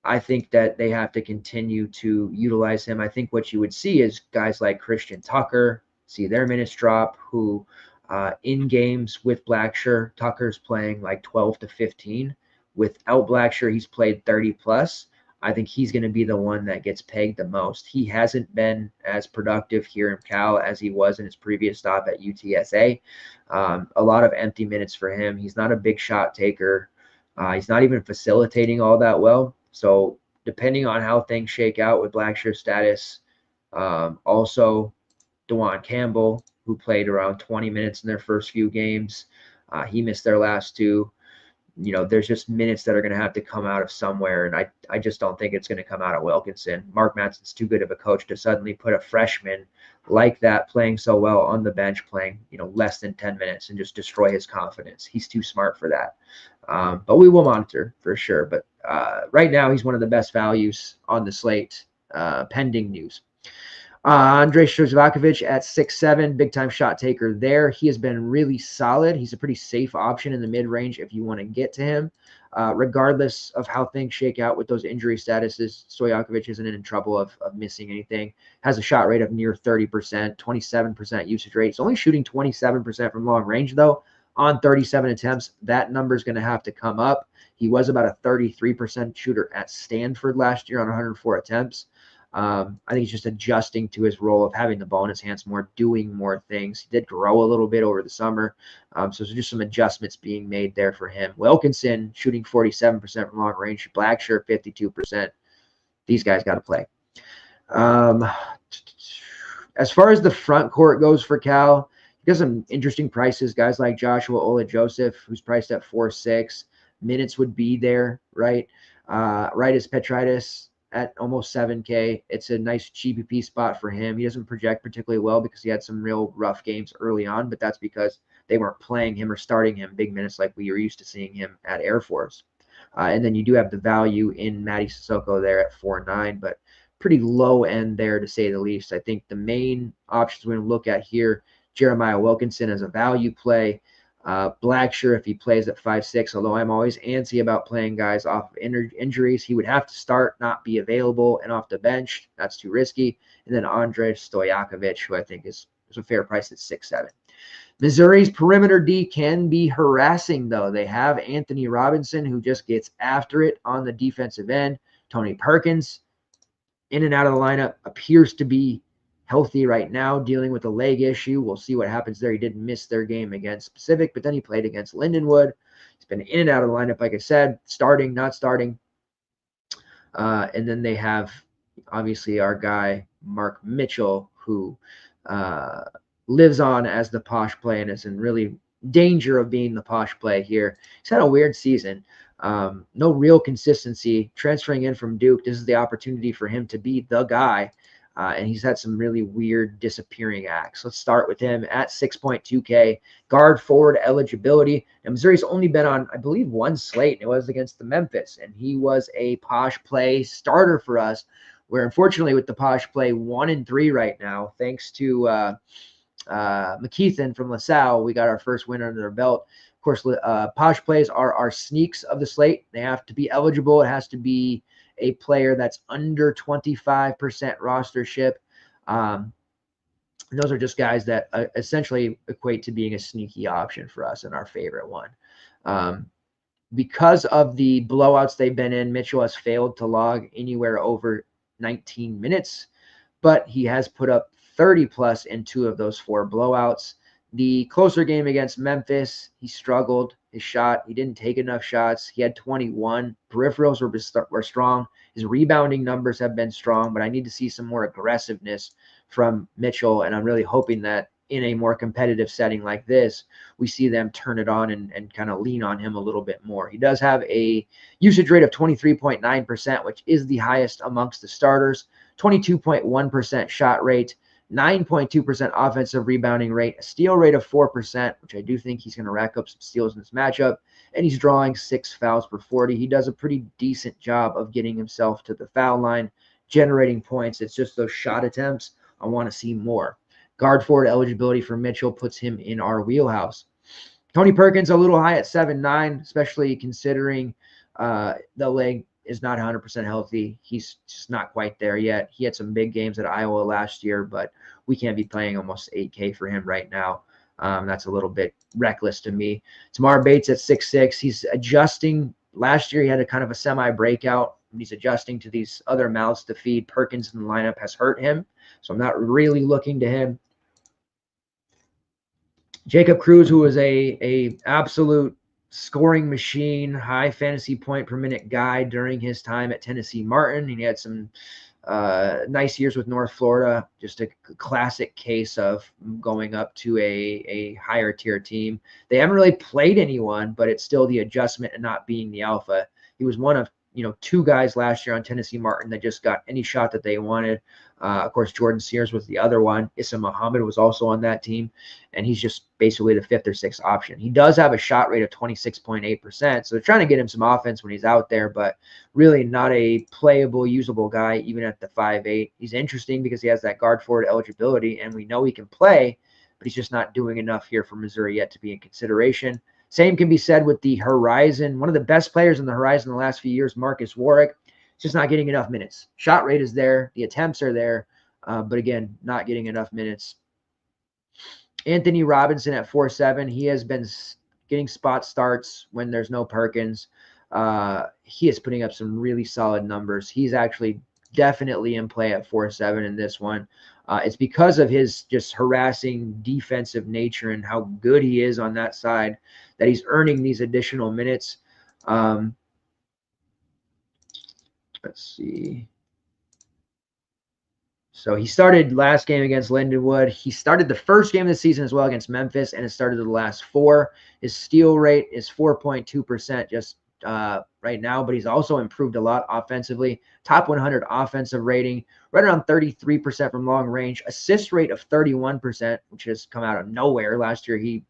I think that they have to continue to utilize him. I think what you would see is guys like Christian Tucker see their minutes drop, who in games with Blacksher, Tucker's playing like 12 to 15. Without Blacksher, he's played 30 plus. I think he's going to be the one that gets pegged the most. He hasn't been as productive here in Cal as he was in his previous stop at UTSA. A lot of empty minutes for him. He's not a big shot taker. He's not even facilitating all that well. So depending on how things shake out with Blackshear's status, also DeJuan Campbell, who played around 20 minutes in their first few games. He missed their last 2. There's just minutes that are going to have to come out of somewhere, and I just don't think it's going to come out of Wilkinson. Mark Madsen's too good of a coach to suddenly put a freshman like that playing so well on the bench, playing less than 10 minutes, and just destroy his confidence. He's too smart for that. But we will monitor for sure. But right now, he's one of the best values on the slate, pending news. Andrei Stojakovic at 6'7", big-time shot taker there. He has been really solid. He's a pretty safe option in the mid-range if you want to get to him. Regardless of how things shake out with those injury statuses, Stojakovic isn't in trouble of missing anything. Has a shot rate of near 30%, 27% usage rate. He's only shooting 27% from long range, though, on 37 attempts. That number is going to have to come up. He was about a 33% shooter at Stanford last year on 104 attempts. I think he's just adjusting to his role of having the ball in his hands more, doing more things. He did grow a little bit over the summer. So there's just some adjustments being made there for him. Wilkinson shooting 47% from long range. Blackshear 52%. These guys got to play. As far as the front court goes for Cal, he got some interesting prices. Guys like Joshua Ola-Joseph, who's priced at 4.6. Minutes would be there, right? Rytis Petritis at almost 7K. It's a nice GPP spot for him. He doesn't project particularly well because he had some real rough games early on, but that's because they weren't playing him or starting him big minutes like we were used to seeing him at Air Force. And then you do have the value in Matty Sissoko there at 4.9, but pretty low end there to say the least. I think the main options we're going to look at here, Jeremiah Wilkinson as a value play. Blackshear, if he plays at 5'6", although I'm always antsy about playing guys off of injuries, he would have to start, not be available, and off the bench. That's too risky. And then Andrei Stojakovic, who I think is a fair price at 6'7". Missouri's perimeter D can be harassing, though. They have Anthony Robinson, who just gets after it on the defensive end. Tony Perkins, in and out of the lineup, appears to be healthy right now, dealing with a leg issue. We'll see what happens there. He did miss their game against Pacific, but then he played against Lindenwood. He's been in and out of the lineup, like I said, starting, not starting. And then they have, obviously, our guy, Mark Mitchell, who lives on as the posh play and is in really danger of being the posh play here. He's had a weird season. No real consistency. Transferring in from Duke, this is the opportunity for him to be the guy. And he's had some really weird disappearing acts. Let's start with him at 6.2K. Guard forward eligibility. And Missouri's only been on, I believe, one slate, and it was against the Memphis. And he was a posh play starter for us, where unfortunately with the posh play 1-3 right now, thanks to McKeithen from LaSalle, we got our first win under our belt. Of course, posh plays are our sneaks of the slate. They have to be eligible. It has to be a player that's under 25% rostership. Those are just guys that essentially equate to being a sneaky option for us and our favorite one. Because of the blowouts they've been in, Mitchell has failed to log anywhere over 19 minutes, but he has put up 30 plus in 2 of those 4 blowouts. The closer game against Memphis, he struggled. His shot, he didn't take enough shots. He had 21. Peripherals were strong. His rebounding numbers have been strong, but I need to see some more aggressiveness from Mitchell, and I'm really hoping that in a more competitive setting like this, we see them turn it on and kind of lean on him a little bit more. He does have a usage rate of 23.9%, which is the highest amongst the starters, 22.1% shot rate, 9.2% offensive rebounding rate, a steal rate of 4%, which I do think he's going to rack up some steals in this matchup, and he's drawing 6 fouls per 40. He does a pretty decent job of getting himself to the foul line, generating points. It's just those shot attempts I want to see more. Guard forward eligibility for Mitchell puts him in our wheelhouse. Tony Perkins a little high at 7.9, especially considering the leg is not 100% healthy. He's just not quite there yet. He had some big games at Iowa last year, but we can't be playing almost 8K for him right now. That's a little bit reckless to me. Tamar Bates at 6'6". He's adjusting. Last year he had a kind of a semi-breakout. He's adjusting to these other mouths to feed. Perkins in the lineup has hurt him, so I'm not really looking to him. Jacob Cruz, who was a absolute scoring machine, high fantasy point per minute guy during his time at Tennessee Martin. He had some nice years with North Florida, just a classic case of going up to a higher tier team. They haven't really played anyone, but it's still the adjustment and not being the alpha. He was one of two guys last year on Tennessee Martin that just got any shot that they wanted. Of course, Jordan Sears was the other one. Issa Muhammad was also on that team, and he's just basically the 5th or 6th option. He does have a shot rate of 26.8%, so they're trying to get him some offense when he's out there, but really not a playable, usable guy even at the 5'8". He's interesting because he has that guard forward eligibility, and we know he can play, but he's just not doing enough here for Missouri yet to be in consideration. Same can be said with the Horizon. One of the best players in the Horizon in the last few years, Marcus Warwick, just not getting enough minutes. Shot rate is there. The attempts are there. But again, not getting enough minutes. Anthony Robinson at 4.7. He has been getting spot starts when there's no Perkins. He is putting up some really solid numbers. He's actually definitely in play at 4.7 in this one. It's because of his just harassing defensive nature and how good he is on that side that he's earning these additional minutes. Let's see. So he started last game against Lindenwood. He started the first game of the season as well against Memphis, and has started the last 4. His steal rate is 4.2% just right now, but he's also improved a lot offensively. Top 100 offensive rating, right around 33% from long range. Assist rate of 31%, which has come out of nowhere. Last year he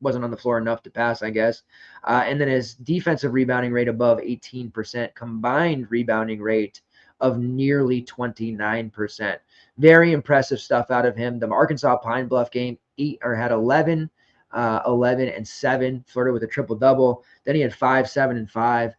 wasn't on the floor enough to pass, I guess. And then his defensive rebounding rate above 18%, combined rebounding rate of nearly 29%. Very impressive stuff out of him. The Arkansas Pine Bluff game had 11, 11, and 7, flirted with a triple-double. Then he had 5, 7, and 5.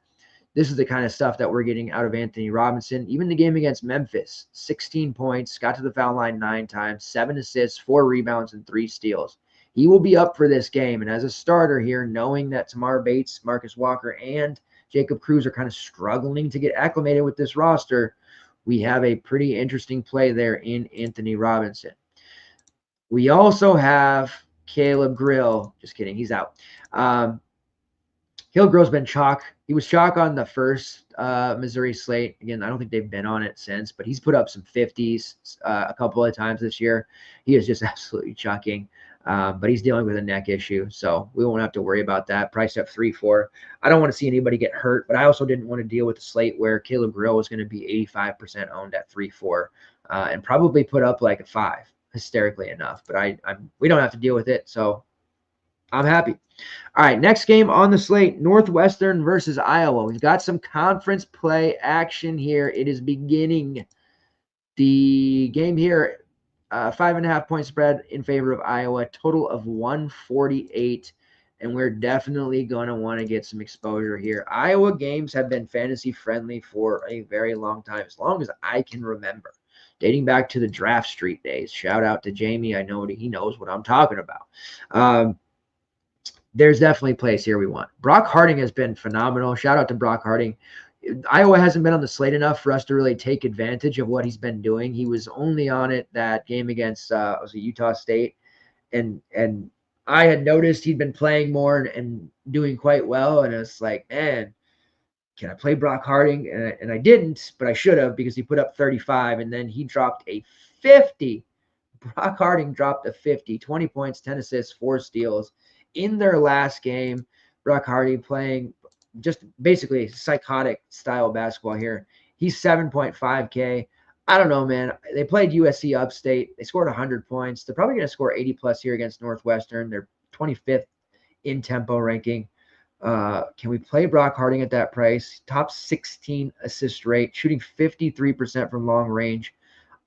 This is the kind of stuff that we're getting out of Anthony Robinson. Even the game against Memphis, 16 points, got to the foul line 9 times, 7 assists, 4 rebounds, and 3 steals. He will be up for this game. And as a starter here, knowing that Tamar Bates, Marcus Walker, and Jacob Cruz are kind of struggling to get acclimated with this roster, we have a pretty interesting play there in Anthony Robinson. We also have Caleb Grill. Just kidding. He's out. Caleb Grill's been chalk. He was chalk on the first Missouri slate. Again, I don't think they've been on it since, but he's put up some 50s a couple of times this year. He is just absolutely chalking. But he's dealing with a neck issue, so we won't have to worry about that. Priced up 3-4. I don't want to see anybody get hurt, but I also didn't want to deal with the slate where Caleb Grill was going to be 85% owned at 3-4 and probably put up like a 5, hysterically enough. But we don't have to deal with it, so I'm happy. All right, next game on the slate, Northwestern versus Iowa. We've got some conference play action here. It is beginning. The game here, 5.5 point spread in favor of Iowa, total of 148, and we're definitely going to want to get some exposure here. Iowa games have been fantasy friendly for a very long time, as long as I can remember, dating back to the Draft Street days. Shout out to Jamie. I know he knows what I'm talking about. There's definitely plays here we want. Brock Harding has been phenomenal. Shout out to Brock Harding. Iowa hasn't been on the slate enough for us to really take advantage of what he's been doing. He was only on it that game against was it Utah State, and I had noticed he'd been playing more and doing quite well, and it's like, man, can I play Brock Harding? And I didn't, but I should have, because he put up 35, and then he dropped a 50. Brock Harding dropped a 50, 20 points, 10 assists, 4 steals in their last game. Brock Harding playing just basically psychotic style basketball here. He's 7.5K. I don't know, man. They played USC upstate. They scored 100 points. They're probably going to score 80 plus here against Northwestern. They're 25th in tempo ranking. Can we play Brock Harding at that price? Top 16 assist rate, shooting 53% from long range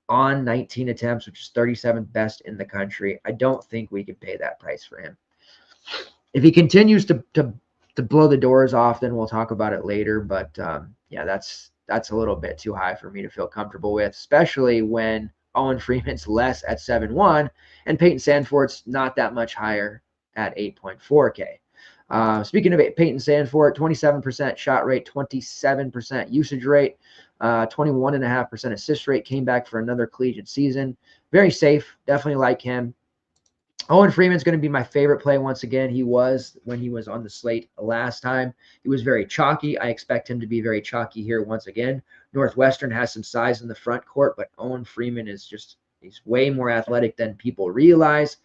on 19 attempts, which is 37th best in the country. I don't think we can pay that price for him. If he continues to blow the doors off, then we'll talk about it later. But yeah, that's a little bit too high for me to feel comfortable with, especially when Owen Freeman's less at 7.1 and Peyton Sandfort's not that much higher at 8.4K. Speaking of Peyton Sandfort, 27% shot rate, 27% usage rate, 21.5% assist rate, came back for another collegiate season. Very safe. Definitely like him. Owen Freeman's going to be my favorite play once again. He was when he was on the slate last time. He was very chalky. I expect him to be very chalky here once again. Northwestern has some size in the front court, but Owen Freeman is he's way more athletic than people realize.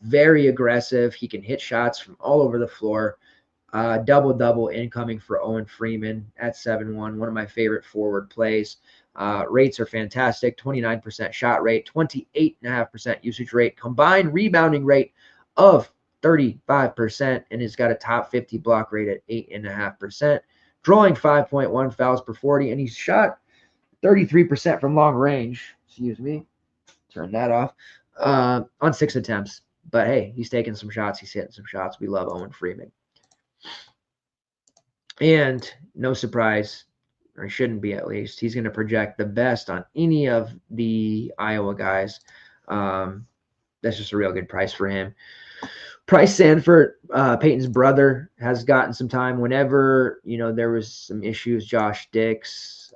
Very aggressive. He can hit shots from all over the floor. Double incoming for Owen Freeman at 7-1, one of my favorite forward plays. Rates are fantastic, 29% shot rate, 28.5% usage rate, combined rebounding rate of 35%, and has got a top 50 block rate at 8.5%, drawing 5.1 fouls per 40, and he's shot 33% from long range. Excuse me. Turn that off. On 6 attempts. But hey, he's taking some shots. He's hitting some shots. We love Owen Freeman. And no surprise, or he shouldn't be at least, he's going to project the best on any of the Iowa guys. That's just a real good price for him. Price Sanford, Peyton's brother, has gotten some time whenever, there was some issues. Josh Dix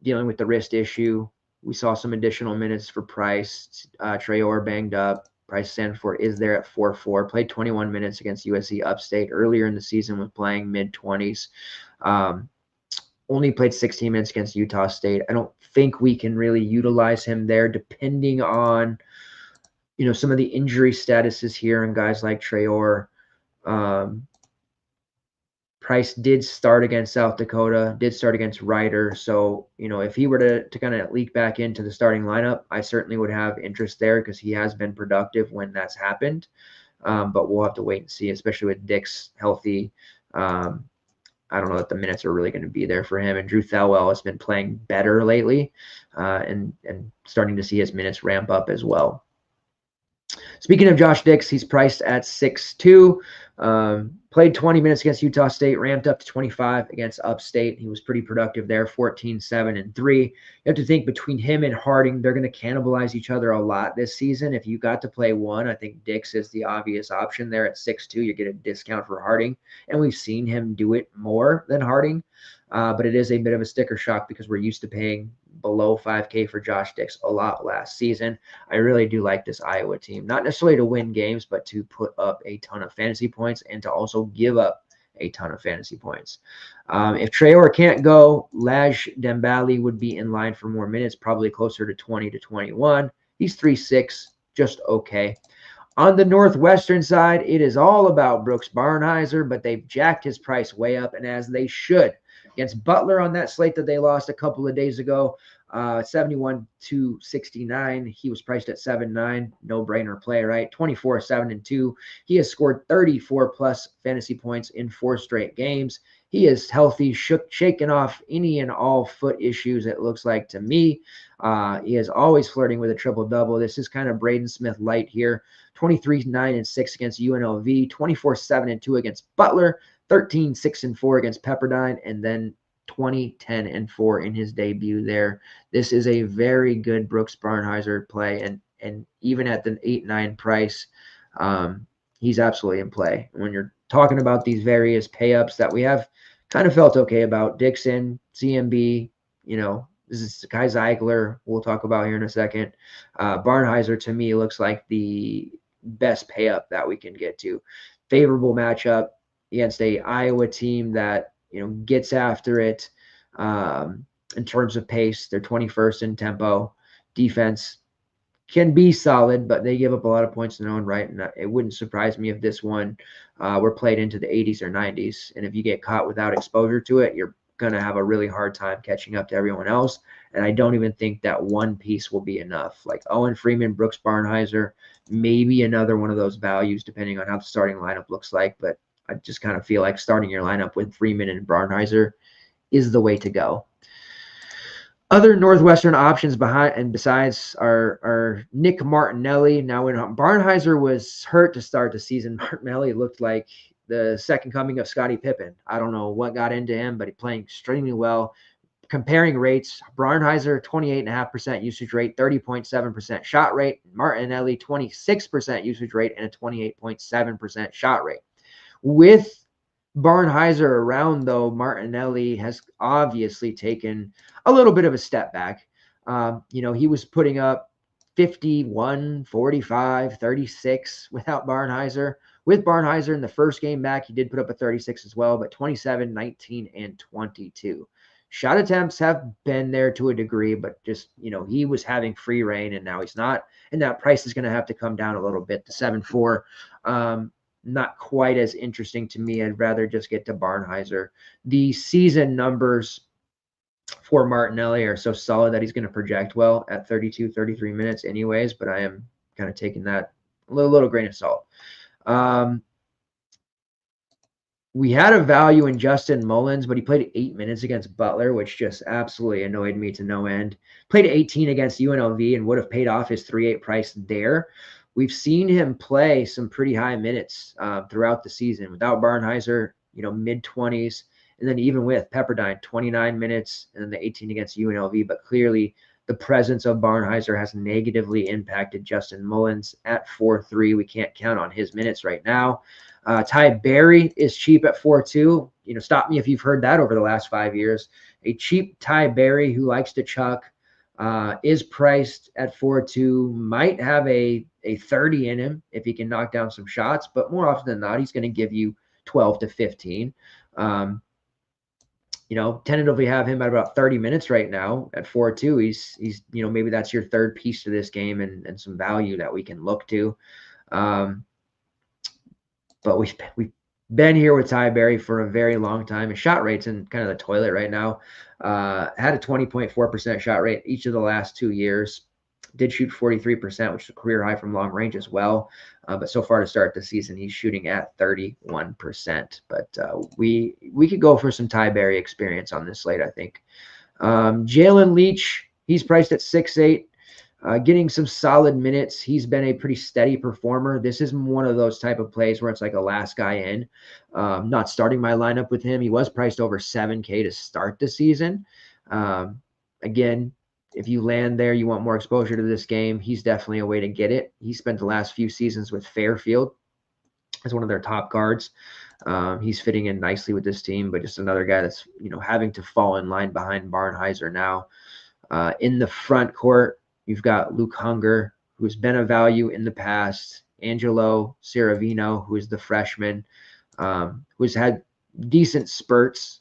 dealing with the wrist issue. We saw some additional minutes for Price. Trey Orr banged up. Price Sanford is there at 4-4. Played 21 minutes against USC Upstate earlier in the season when playing mid-20s. Only played 16 minutes against Utah State. I don't think we can really utilize him there depending on, some of the injury statuses here and guys like Trey Orr. Price did start against South Dakota, did start against Ryder. So, if he were to kind of leak back into the starting lineup, I certainly would have interest there because he has been productive when that's happened. But we'll have to wait and see, especially with Dix healthy. I don't know that the minutes are really going to be there for him. And Drew Thelwell has been playing better lately and starting to see his minutes ramp up as well. Speaking of Josh Dix, he's priced at 6'2". Played 20 minutes against Utah State, ramped up to 25 against Upstate. He was pretty productive there, 14, 7, and 3. You have to think between him and Harding, they're going to cannibalize each other a lot this season. If you got to play one, I think Dix is the obvious option there at 6'2". You get a discount for Harding, and we've seen him do it more than Harding. But it is a bit of a sticker shock because we're used to paying below $5K for Josh Dix a lot last season. I really do like this Iowa team, not necessarily to win games, but to put up a ton of fantasy points and to also give up a ton of fantasy points. If Traore can't go, Laj Dembali would be in line for more minutes, probably closer to 20 to 21. He's 3'6", just okay. On the Northwestern side, it is all about Brooks Barnhizer, but they've jacked his price way up, and as they should. Against Butler on that slate that they lost a couple of days ago, 71-69. He was priced at 7-9. No-brainer play, right? 24, 7, and 2. He has scored 34-plus fantasy points in 4 straight games. He is healthy, shaking off any and all foot issues, it looks like to me. He is always flirting with a triple-double. This is kind of Braden Smith light here. 23, 9, and 6 against UNLV. 24, 7, and 2 against Butler. 13, 6, and 4 against Pepperdine, and then 20, 10, and 4 in his debut there. This is a very good Brooks Barnhizer play, and even at the 8-9 price, he's absolutely in play. When you're talking about these various pay-ups that we have kind of felt okay about, Dixon, CMB, this is Kai Zeigler, we'll talk about here in a second. Barnhizer, to me, looks like the best pay-up that we can get to. Favorable matchup against a Iowa team that gets after it in terms of pace. They're 21st in tempo. Defense can be solid, but they give up a lot of points in their own right, and it wouldn't surprise me if this one were played into the 80s or 90s. And if you get caught without exposure to it, you're going to have a really hard time catching up to everyone else. And I don't even think that one piece will be enough. Like Owen Freeman, Brooks Barnhizer, maybe another one of those values, depending on how the starting lineup looks like. But I just kind of feel like starting your lineup with Freeman and Barnhizer is the way to go. Other Northwestern options besides are Nick Martinelli. Now, when Barnhizer was hurt to start the season, Martinelli looked like the second coming of Scottie Pippen. I don't know what got into him, but he's playing extremely well. Comparing rates, Barnhizer, 28.5% usage rate, 30.7% shot rate. Martinelli, 26% usage rate, and a 28.7% shot rate. With Barnhizer around, though, Martinelli has obviously taken a little bit of a step back. He was putting up 51, 45, 36 without Barnhizer. With Barnhizer in the first game back, he did put up a 36 as well, but 27, 19, and 22. Shot attempts have been there to a degree, but just, he was having free reign, and now he's not. And that price is going to have to come down a little bit to 7-4. not quite as interesting to me. I'd rather just get to Barnhizer. The season numbers for Martinelli are so solid that he's going to project well at 32, 33 minutes anyways, but I am kind of taking that a little grain of salt. We had a value in Justin Mullins, but he played 8 minutes against Butler, which just absolutely annoyed me to no end. Played 18 against UNLV and would have paid off his 3.8 price there. We've seen him play some pretty high minutes throughout the season without Barnhizer, mid-20s. And then even with Pepperdine, 29 minutes, and then the 18 against UNLV. But clearly the presence of Barnhizer has negatively impacted Justin Mullins at 4.3. We can't count on his minutes right now. Ty Berry is cheap at 4.2. Stop me if you've heard that over the last 5 years. A cheap Ty Berry who likes to chuck is priced at 4.2. Might have a 30 in him if he can knock down some shots, but more often than not, he's going to give you 12 to 15. Tentatively have him at about 30 minutes right now at 4.2. He's maybe that's your third piece to this game and some value that we can look to. But we've been here with Ty Berry for a very long time. His shot rate's in kind of the toilet right now. Had a 20.4% shot rate each of the last 2 years. Did shoot 43%, which is a career high from long range as well. But so far to start the season, he's shooting at 31%. But we could go for some Ty Berry experience on this slate, I think. Jalen Leach, he's priced at 6.8. Getting some solid minutes. He's been a pretty steady performer. This is one of those type of plays where it's like a last guy in. Not starting my lineup with him. He was priced over 7K to start the season. Again, if you land there, you want more exposure to this game, he's definitely a way to get it. He spent the last few seasons with Fairfield as one of their top guards. He's fitting in nicely with this team, but just another guy that's, having to fall in line behind Barnhizer now. In the front court, you've got Luke Hunger, who's been a value in the past. Angelo Ciravino, who is the freshman, who's had decent spurts.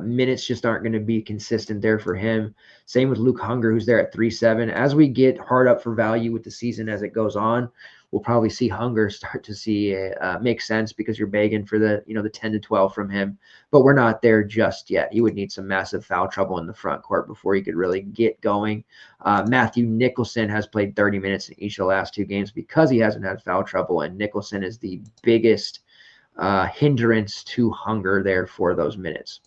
Minutes just aren't going to be consistent there for him. Same with Luke Hunger, who's there at 3.7. As we get hard up for value with the season as it goes on, we'll probably see Hunger start to see make sense because you're begging for the 10 to 12 from him. But we're not there just yet. He would need some massive foul trouble in the front court before he could really get going. Matthew Nicholson has played 30 minutes in each of the last 2 games because he hasn't had foul trouble, and Nicholson is the biggest hindrance to Hunger there for those minutes.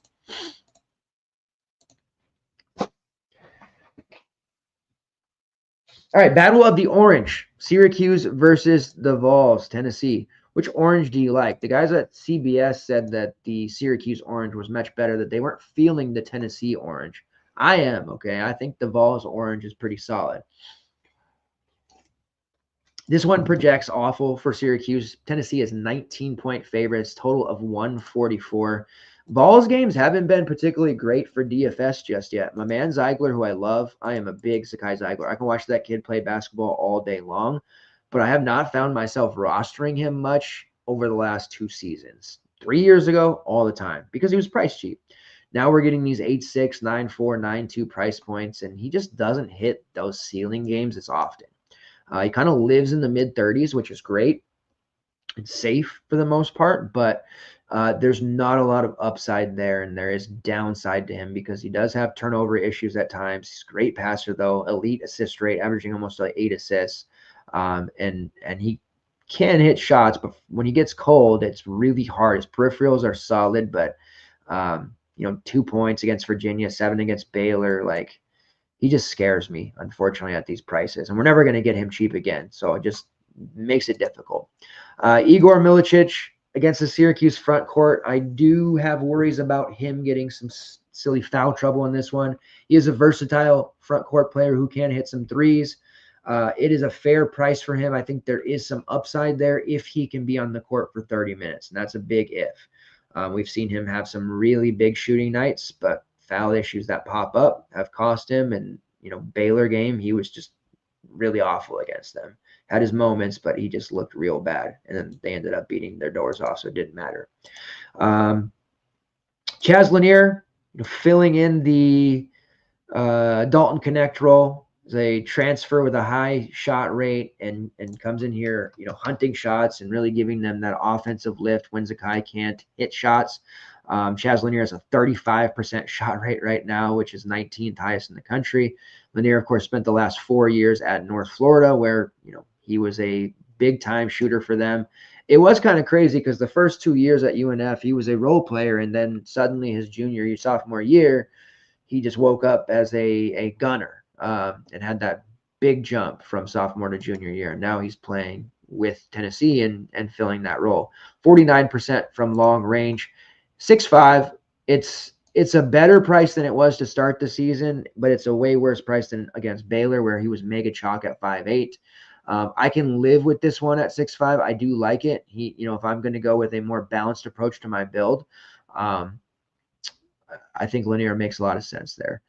All right, Battle of the Orange. Syracuse versus the Vols, Tennessee. Which orange do you like? The guys at CBS said that the Syracuse orange was much better, that they weren't feeling the Tennessee orange. I am, okay? I think the Vols orange is pretty solid. This one projects awful for Syracuse. Tennessee is 19-point favorites, total of 144. Vols games haven't been particularly great for DFS just yet. My man Zeigler, who I love, I am a big Sakai Zeigler. I can watch that kid play basketball all day long, but I have not found myself rostering him much over the last 2 seasons. 3 years ago, all the time, because he was price cheap. Now we're getting these 8.6, 9.4, 9.2 price points, and he just doesn't hit those ceiling games as often. He kind of lives in the mid-30s, which is great. It's safe for the most part, but there's not a lot of upside there, and there is downside to him because he does have turnover issues at times. He's a great passer, though. Elite assist rate, averaging almost like 8 assists. And he can hit shots, but when he gets cold, it's really hard. His peripherals are solid, but 2 points against Virginia, 7 against Baylor, like he just scares me, unfortunately, at these prices. And we're never going to get him cheap again, so it just makes it difficult. Igor Milicic against the Syracuse front court, I do have worries about him getting some silly foul trouble in this one. He is a versatile front court player who can hit some threes. It is a fair price for him. I think there is some upside there if he can be on the court for 30 minutes, and that's a big if. We've seen him have some really big shooting nights, but foul issues that pop up have cost him. And, Baylor game, he was just really awful against them. Had his moments, but he just looked real bad. And then they ended up beating their doors off, so it didn't matter. Chaz Lanier, filling in the Dalton Connect role. is a transfer with a high shot rate and comes in here, hunting shots and really giving them that offensive lift when Zakai can't hit shots. Chaz Lanier has a 35% shot rate right now, which is 19th highest in the country. Lanier, of course, spent the last 4 years at North Florida, where he was a big time shooter for them. It was kind of crazy because the first 2 years at UNF, he was a role player, and then suddenly his sophomore year, he just woke up as a gunner and had that big jump from sophomore to junior year. And now he's playing with Tennessee and filling that role. 49% from long range. 6'5", it's a better price than it was to start the season, but it's a way worse price than against Baylor, where he was mega chalk at 5'8". I can live with this one at 6'5". I do like it. If I'm going to go with a more balanced approach to my build, I think Lanier makes a lot of sense there.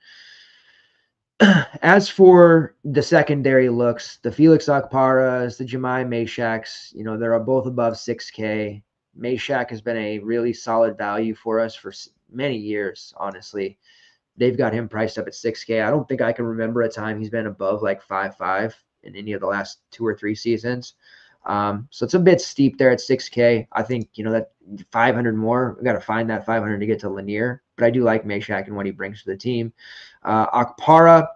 As for the secondary looks, the Felix Okparas, the Jemai Mashaks, they're both above 6K. Mashak has been a really solid value for us for many years, honestly. They've got him priced up at 6K. I don't think I can remember a time he's been above like 5.5 in any of the last 2 or 3 seasons. So it's a bit steep there at 6K. I think, that 500 more, we got to find that 500 to get to Lanier. But I do like Mashak and what he brings to the team. Okpara,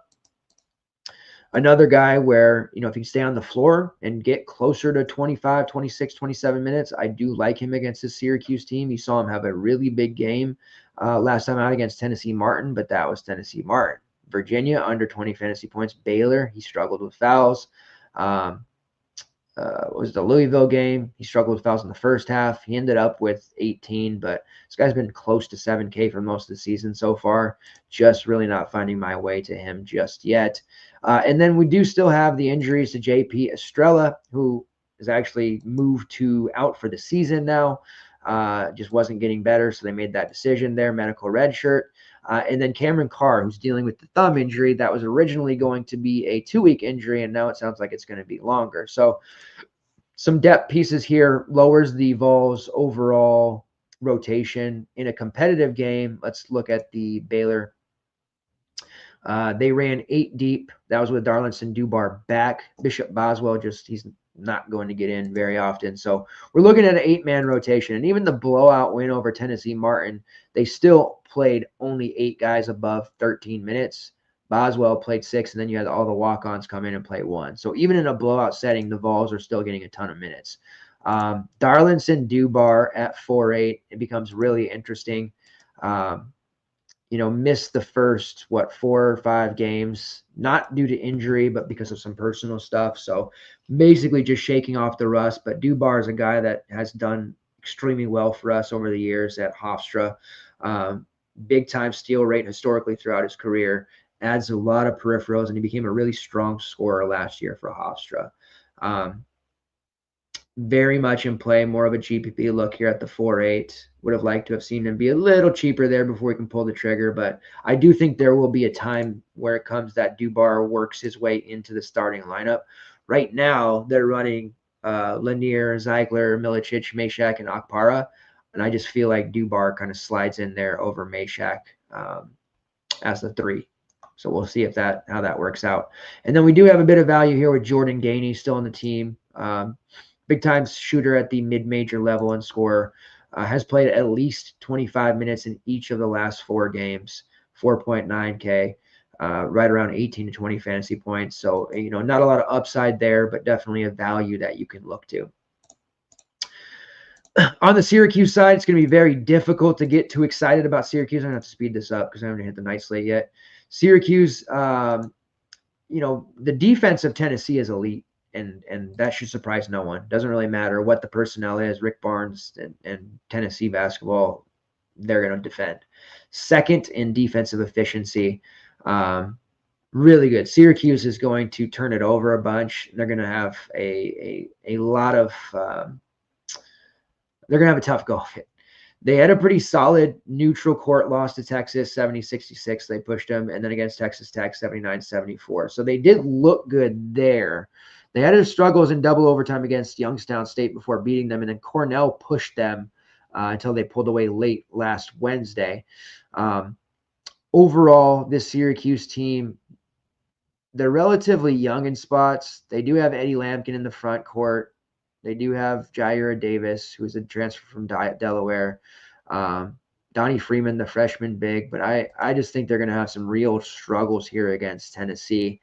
another guy where, if he can stay on the floor and get closer to 25, 26, 27 minutes, I do like him against the Syracuse team. You saw him have a really big game last time out against Tennessee Martin, but that was Tennessee Martin. Virginia, under 20 fantasy points. Baylor, he struggled with fouls. Was the Louisville game. He struggled with fouls in the first half. He ended up with 18, but this guy's been close to 7K for most of the season so far. Just really not finding my way to him just yet. And then we do still have the injuries to JP Estrella, who is actually moved to out for the season now. Just wasn't getting better, so they made that decision there, medical red shirt. And then Cameron Carr, who's dealing with the thumb injury that was originally going to be a 2-week injury, and now it sounds like it's going to be longer. So some depth pieces here lowers the Vols' overall rotation. In a competitive game, let's look at the Baylor. They ran 8 deep. That was with Darlinson Dubar back. Bishop Boswell, he's not going to get in very often. So we're looking at an 8-man rotation. And even the blowout win over Tennessee Martin, they still played only 8 guys above 13 minutes. Boswell played 6, and then you had all the walk-ons come in and play 1. So even in a blowout setting, the Vols are still getting a ton of minutes. Darlinson Dubar at 4.8, it becomes really interesting. Missed the first, 4 or 5 games, not due to injury, but because of some personal stuff. So basically just shaking off the rust. But Dubar is a guy that has done extremely well for us over the years at Hofstra. Big time steal rate historically throughout his career, adds a lot of peripherals, and he became a really strong scorer last year for Hofstra. Very much in play, more of a GPP look here at the 4.8. Would have liked to have seen him be a little cheaper there before he can pull the trigger, but I do think there will be a time where it comes that Dubar works his way into the starting lineup. Right now, they're running Lanier, Zeigler, Milicic, Mashak, and Okpara, and I just feel like Dubar kind of slides in there over Mashak as the 3. So we'll see how that works out. And then we do have a bit of value here with Jordan Gainey still on the team. Big time shooter at the mid-major level and scorer. Has played at least 25 minutes in each of the last 4 games. 4.9K, right around 18 to 20 fantasy points. So, not a lot of upside there, but definitely a value that you can look to. On the Syracuse side, it's going to be very difficult to get too excited about Syracuse. I'm going to have to speed this up because I haven't hit the night slate yet. Syracuse, the defense of Tennessee is elite. And that should surprise no one. Doesn't really matter what the personnel is. Rick Barnes and Tennessee basketball, they're going to defend. Second in defensive efficiency, really good. Syracuse is going to turn it over a bunch. They're going to have a lot of they're going to have a tough go of it. They had a pretty solid neutral court loss to Texas, 70-66. They pushed them. And then against Texas Tech, 79-74. So they did look good there. They had their struggles in double overtime against Youngstown State before beating them, and then Cornell pushed them until they pulled away late last Wednesday. Overall, this Syracuse team, they're relatively young in spots. They do have Eddie Lampkin in the front court. They do have Jaira Davis, who's a transfer from Delaware. Donnie Freeman, the freshman big. But I just think they're going to have some real struggles here against Tennessee.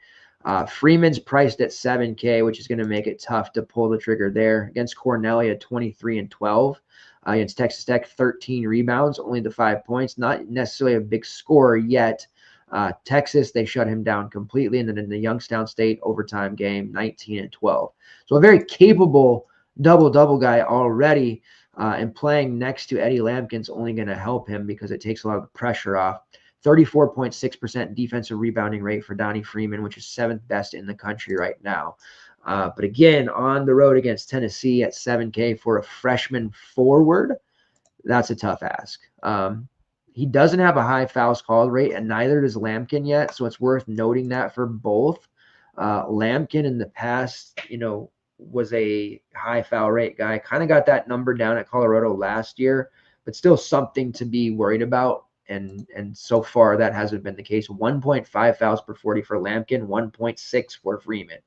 Freeman's priced at $7K, which is going to make it tough to pull the trigger there. Against Cornell, he had 23 and 12. Against Texas Tech, 13 rebounds, only the 5 points. Not necessarily a big score yet. Texas, they shut him down completely. And then in the Youngstown State overtime game, 19 and 12. So a very capable double-double guy already. And playing next to Eddie Lampkin's only going to help him because it takes a lot of the pressure off. 34.6% defensive rebounding rate for Donnie Freeman, which is 7th best in the country right now. But again, on the road against Tennessee at $7K for a freshman forward, that's a tough ask. He doesn't have a high fouls called rate, and neither does Lampkin yet, so it's worth noting that for both. Lampkin in the past, was a high foul rate guy. Kind of got that number down at Colorado last year, but still something to be worried about. And so far, that hasn't been the case. 1.5 fouls per 40 for Lampkin, 1.6 for Freeman.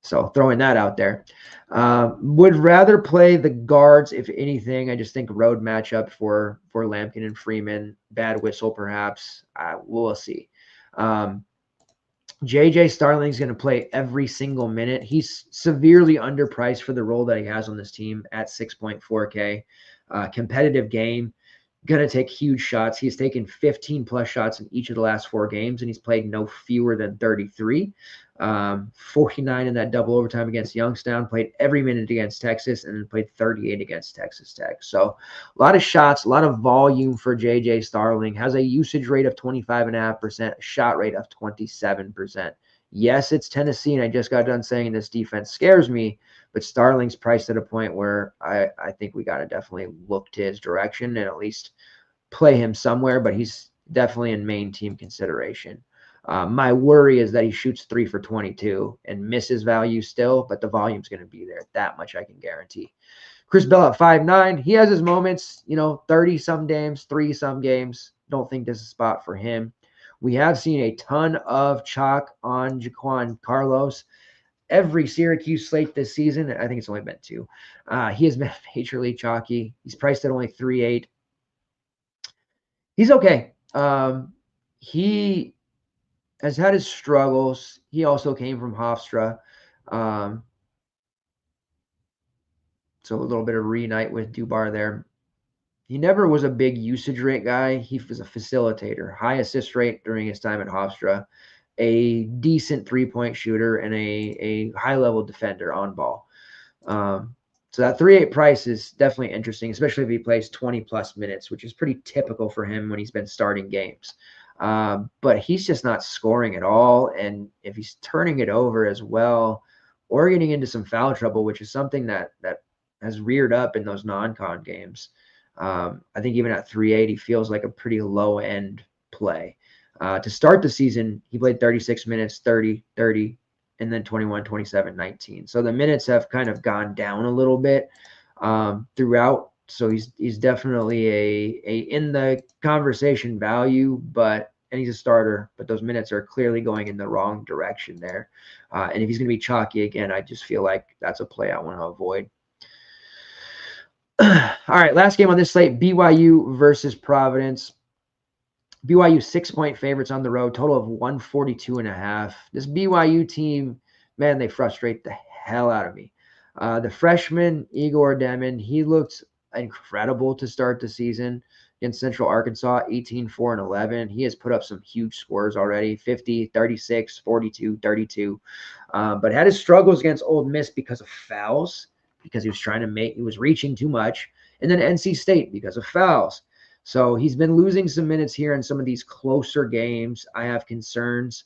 So throwing that out there. Would rather play the guards, if anything. I just think road matchup for Lampkin and Freeman. Bad whistle, perhaps. We'll see. JJ Starling's going to play every single minute. He's severely underpriced for the role that he has on this team at 6.4K. Competitive game. Going to take huge shots. He's taken 15 plus shots in each of the last 4 games, and he's played no fewer than 33. 49 in that double overtime against Youngstown, played every minute against Texas, and then played 38 against Texas Tech. So a lot of shots, a lot of volume for JJ Starling. Has a usage rate of 25.5%, a shot rate of 27%. Yes, it's Tennessee, and I just got done saying this defense scares me, but Starling's priced at a point where I think we got to definitely look to his direction and at least play him somewhere, but he's definitely in main team consideration. My worry is that he shoots 3 for 22 and misses value still, but the volume's going to be there. That much I can guarantee. Chris Bell at 5'9". He has his moments, 30 some games, 3 some games. Don't think this is a spot for him. We have seen a ton of chalk on Jaquan Carlos. Every Syracuse slate this season, I think it's only been 2. He has been majorly chalky. He's priced at only 3.8. He's okay. He has had his struggles. He also came from Hofstra. So a little bit of reunite with Dubar there. He never was a big usage rate guy. He was a facilitator. High assist rate during his time at Hofstra. A decent 3-point shooter and a high-level defender on ball. So that 3.8 price is definitely interesting, especially if he plays 20-plus minutes, which is pretty typical for him when he's been starting games. But he's just not scoring at all. And if he's turning it over as well or getting into some foul trouble, which is something that has reared up in those non-con games, I think even at 3.8, he feels like a pretty low-end play. To start the season, he played 36 minutes, 30, 30, and then 21, 27, 19. So the minutes have kind of gone down a little bit throughout. So he's definitely a in the conversation value, and he's a starter, but those minutes are clearly going in the wrong direction there. And if he's going to be chalky again, I just feel like that's a play I want to avoid. All right, last game on this slate, BYU versus Providence. BYU 6-point favorites on the road, total of 142.5. This BYU team, man, they frustrate the hell out of me. The freshman, Igor Demon, he looked incredible to start the season against Central Arkansas, 18, 4, and 11. He has put up some huge scores already, 50, 36, 42, 32. But had his struggles against Ole Miss because of fouls, because he was reaching too much. And then NC State because of fouls. So he's been losing some minutes here in some of these closer games. I have concerns.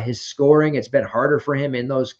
His scoring, it's been harder for him in those,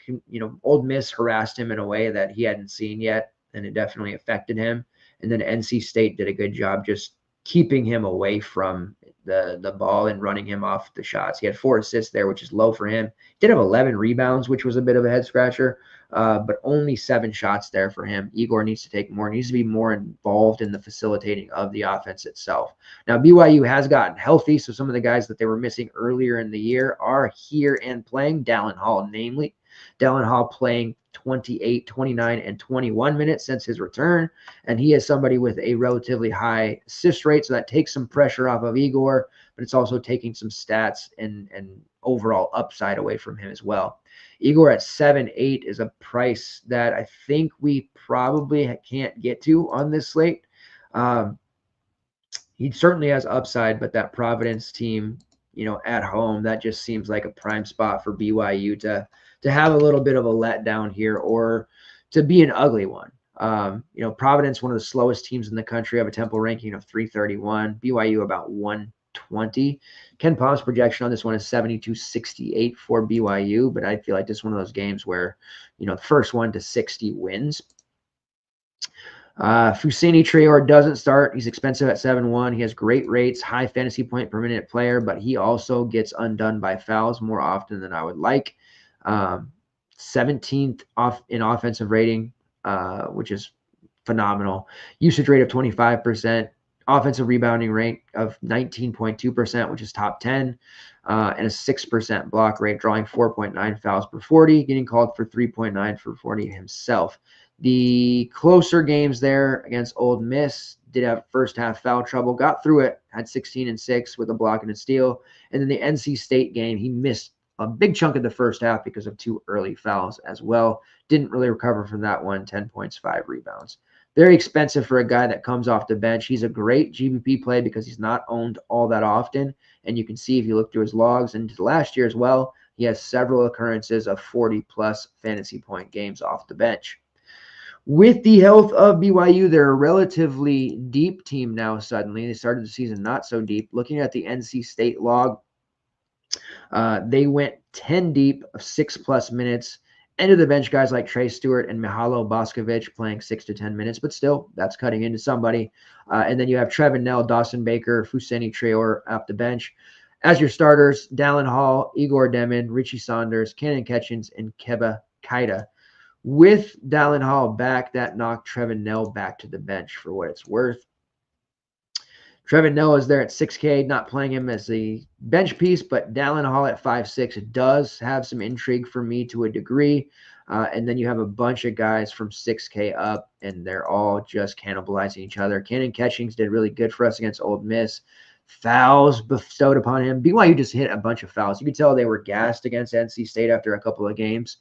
Ole Miss harassed him in a way that he hadn't seen yet, and it definitely affected him. And then NC State did a good job just keeping him away from the ball and running him off the shots. He had 4 assists there, which is low for him. Did have 11 rebounds, which was a bit of a head scratcher, but only 7 shots there for him. Igor needs to take more, needs to be more involved in the facilitating of the offense itself. Now, BYU has gotten healthy, so some of the guys that they were missing earlier in the year are here and playing. Dallin Hall, namely. Dallin Hall playing 28, 29, and 21 minutes since his return. And he is somebody with a relatively high assist rate, so that takes some pressure off of Igor, but it's also taking some stats and overall upside away from him as well. Igor at 7.8 is a price that I think we probably can't get to on this slate. He certainly has upside, but that Providence team, at home, that just seems like a prime spot for BYU to have a little bit of a letdown here or to be an ugly one. Providence, one of the slowest teams in the country, have a Temple ranking of 331, BYU about 120. Ken Palm's projection on this one is 72-68 for BYU, but I feel like this is one of those games where, the first 1 to 60 wins. Fousseyni Traore doesn't start. He's expensive at 7-1. He has great rates, high fantasy point per minute player, but he also gets undone by fouls more often than I would like. 17th in offensive rating, which is phenomenal. Usage rate of 25%, offensive rebounding rate of 19.2%, which is top 10, and a 6% block rate, drawing 4.9 fouls per 40, getting called for 3.9 for 40 himself. The closer games there against Ole Miss did have first half foul trouble, got through it, had 16 and 6 with a block and a steal. And then the NC State game, he missed a big chunk of the first half because of 2 early fouls as well. Didn't really recover from that one, 10 points, 5 rebounds. Very expensive for a guy that comes off the bench. He's a great GPP play because he's not owned all that often. And you can see if you look through his logs and last year as well, he has several occurrences of 40-plus fantasy point games off the bench. With the health of BYU, they're a relatively deep team now suddenly. They started the season not so deep. Looking at the NC State log, they went 10 deep of 6-plus minutes. End of the bench guys like Trey Stewart and Mihalo Boscovich playing 6 to 10 minutes, but still, that's cutting into somebody. And then you have Trevin Nell, Dawson Baker, Fousseyni Traore off the bench. As your starters, Dallin Hall, Igor Demin, Richie Saunders, Cannon Ketchens, and Keba Kaida. With Dallin Hall back, that knocked Trevin Nell back to the bench for what it's worth. Trevin Nell is there at 6K, not playing him as a bench piece, but Dallin Hall at 5.6 does have some intrigue for me to a degree. And then you have a bunch of guys from 6K up, and they're all just cannibalizing each other. Cannon Ketchings did really good for us against Ole Miss. Fouls bestowed upon him. BYU just hit a bunch of fouls. You could tell they were gassed against NC State after a couple of games.